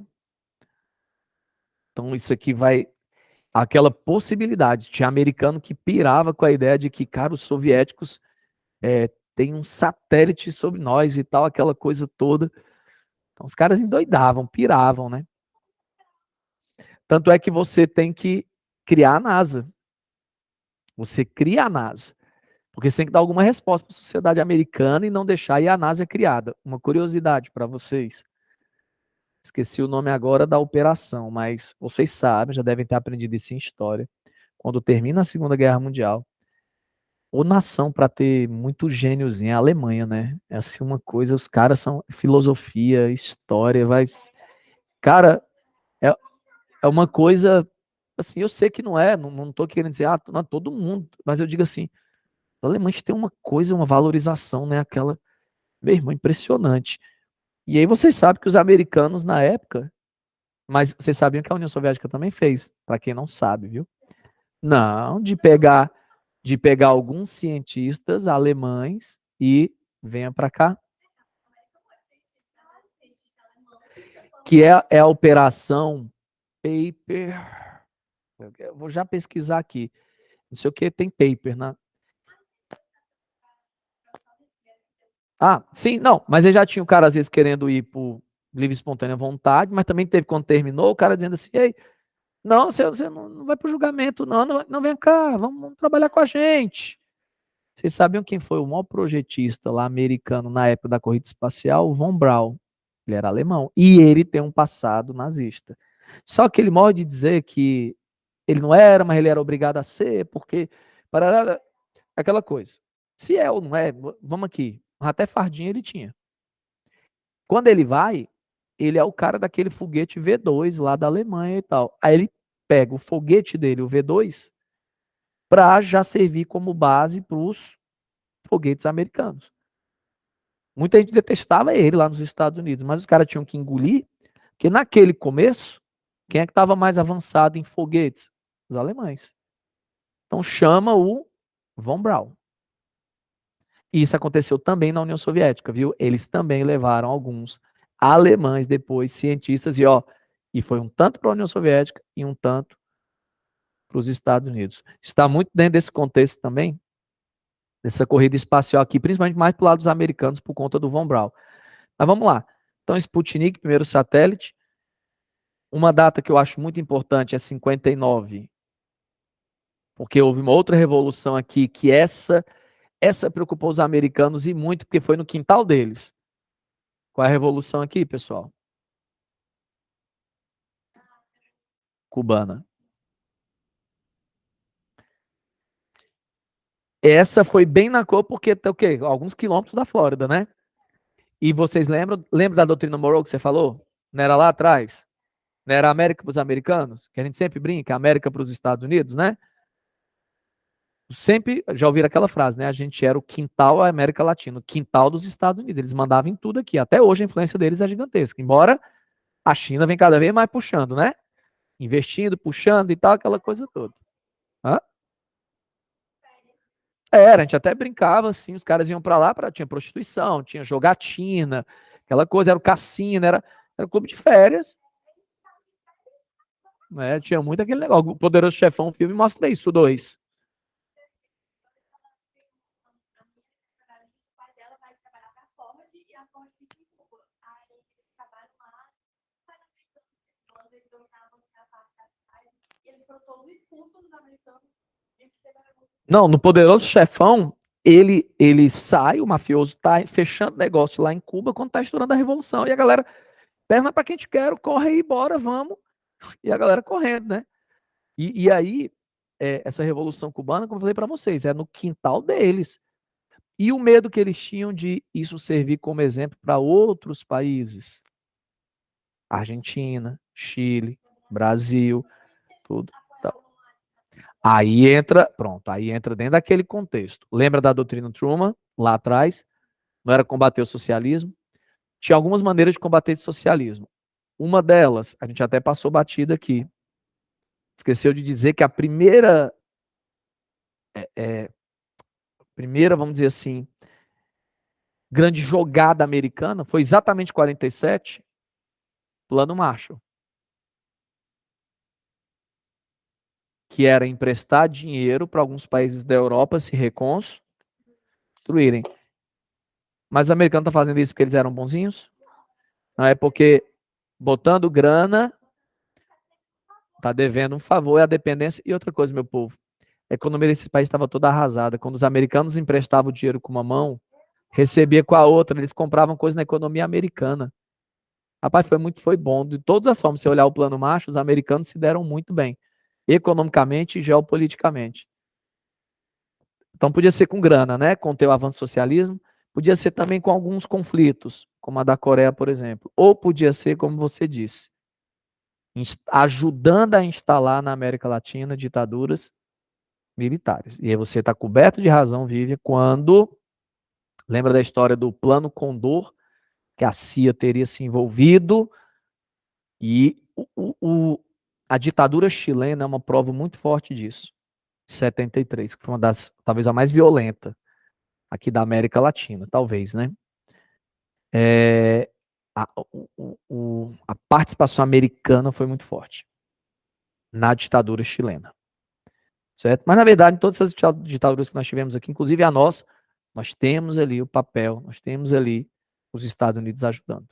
Então isso aqui vai aquela possibilidade. Tinha americano que pirava com a ideia de que, cara, os soviéticos têm um satélite sobre nós e tal, aquela coisa toda. Então os caras endoidavam, piravam, né? Tanto é que você tem que criar a NASA. Você cria a NASA. Porque você tem que dar alguma resposta para a sociedade americana e não deixar aí a NASA criada. Uma curiosidade para vocês. Esqueci o nome agora da operação, mas vocês sabem, já devem ter aprendido isso em história. Quando termina a Segunda Guerra Mundial, ou nação para ter muito gêniozinho, é a Alemanha, né? É assim uma coisa, os caras são filosofia, história, vai. Cara, é, é uma coisa, assim, eu sei que não tô querendo dizer, não é todo mundo, mas eu digo assim, os alemães têm uma coisa, uma valorização, né? Aquela, meu irmão, impressionante. E aí vocês sabem que os americanos na época, mas vocês sabiam que a União Soviética também fez, para quem não sabe, viu? Não, de pegar alguns cientistas alemães e venha para cá, que é a operação Paper. Eu vou já pesquisar aqui. Não sei o que tem paper, né? Ah, sim, não, mas ele já tinha o cara às vezes querendo ir por livre e espontânea vontade, mas também teve quando terminou, o cara dizendo assim, ei, não, você não vai pro julgamento, não, não vem cá, vamos trabalhar com a gente. Vocês sabiam quem foi o maior projetista lá americano na época da corrida espacial? O Von Braun. Ele era alemão. E ele tem um passado nazista. Só que ele morre de dizer que ele não era, mas ele era obrigado a ser, porque. Para aquela coisa. Se é ou não é, vamos aqui. Até fardinha ele tinha. Quando ele vai, ele é o cara daquele foguete V2 lá da Alemanha e tal. Aí ele pega o foguete dele, o V2, para já servir como base para os foguetes americanos. Muita gente detestava ele lá nos Estados Unidos, mas os caras tinham que engolir, porque naquele começo, quem é que estava mais avançado em foguetes? Os alemães. Então chama o Von Braun. E isso aconteceu também na União Soviética, viu? Eles também levaram alguns alemães depois, cientistas, e foi um tanto para a União Soviética e um tanto para os Estados Unidos. Está muito dentro desse contexto também, dessa corrida espacial aqui, principalmente mais para o lado dos americanos, por conta do Von Braun. Mas vamos lá. Então, Sputnik, primeiro satélite. Uma data que eu acho muito importante é 59, porque houve uma outra revolução aqui que essa preocupou os americanos e muito, porque foi no quintal deles. Qual é a revolução aqui, pessoal? Cubana. Essa foi bem na cor, porque tá o quê? Alguns quilômetros da Flórida, né? E vocês lembram da doutrina Monroe que você falou? Não era lá atrás? Não era América para os americanos? Que a gente sempre brinca, América para os Estados Unidos, né? Sempre já ouviram aquela frase, né? A gente era o quintal da América Latina, o quintal dos Estados Unidos. Eles mandavam em tudo aqui. Até hoje a influência deles é gigantesca. Embora a China vem cada vez mais puxando, né? Investindo, puxando e tal, aquela coisa toda. Hã? Era, a gente até brincava assim, os caras iam para lá, tinha prostituição, tinha jogatina, aquela coisa, era o cassino, era o clube de férias, né? Tinha muito aquele negócio. O Poderoso Chefão, o filme mostra isso, o 2. Não, no Poderoso Chefão, ele sai, o mafioso tá fechando negócio lá em Cuba quando tá estourando a revolução. E a galera, perna pra quem te quero, corre aí, bora, vamos. E a galera correndo, né? E aí, essa revolução cubana, como eu falei pra vocês, é no quintal deles. E o medo que eles tinham de isso servir como exemplo para outros países. Argentina, Chile, Brasil, tudo. Então, aí entra, pronto, aí entra dentro daquele contexto. Lembra da doutrina Truman, lá atrás? Não era combater o socialismo? Tinha algumas maneiras de combater esse socialismo. Uma delas, a gente até passou batida aqui. Esqueceu de dizer que a primeira, vamos dizer assim, grande jogada americana foi exatamente 47, Plano Marshall, que era emprestar dinheiro para alguns países da Europa se reconstruírem. Mas os americanos estão fazendo isso porque eles eram bonzinhos? Não é porque botando grana, tá devendo um favor, é a dependência. E outra coisa, meu povo, a economia desse país estava toda arrasada. Quando os americanos emprestavam o dinheiro com uma mão, recebia com a outra, eles compravam coisa na economia americana. Rapaz, foi bom. De todas as formas, se olhar o plano Marshall, os americanos se deram muito bem, economicamente e geopoliticamente. Então podia ser com grana, né? Conter o avanço do socialismo, podia ser também com alguns conflitos, como a da Coreia, por exemplo. Ou podia ser, como você disse, ajudando a instalar na América Latina ditaduras militares. E aí você está coberto de razão, Vivian, quando lembra da história do Plano Condor, que a CIA teria se envolvido e a ditadura chilena é uma prova muito forte disso. 73, que foi uma das, talvez a mais violenta aqui da América Latina, talvez, né? É, a participação americana foi muito forte na ditadura chilena, certo? Mas, na verdade, em todas essas ditaduras que nós tivemos aqui, inclusive a nossa, Nós temos ali o papel, nós temos ali os Estados Unidos ajudando,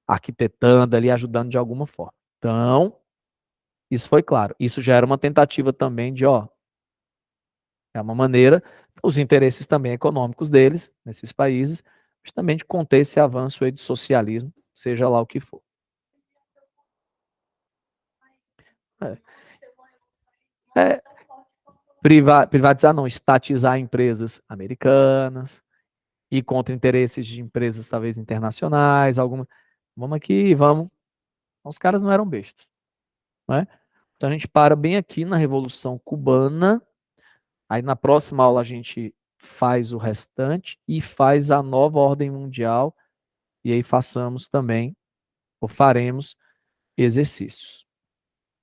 arquitetando ali, ajudando de alguma forma. Então, isso foi claro. Isso já era uma tentativa também de, ó, é uma maneira, os interesses também econômicos deles, nesses países, justamente de conter esse avanço aí do socialismo, seja lá o que for. É, é, privatizar não, estatizar empresas americanas, ir contra interesses de empresas talvez internacionais, alguma. Vamos aqui, vamos. Os caras não eram bestas, né? Então a gente para bem aqui na Revolução Cubana. Aí na próxima aula a gente faz o restante e faz a nova ordem mundial. E aí façamos também, ou faremos exercícios.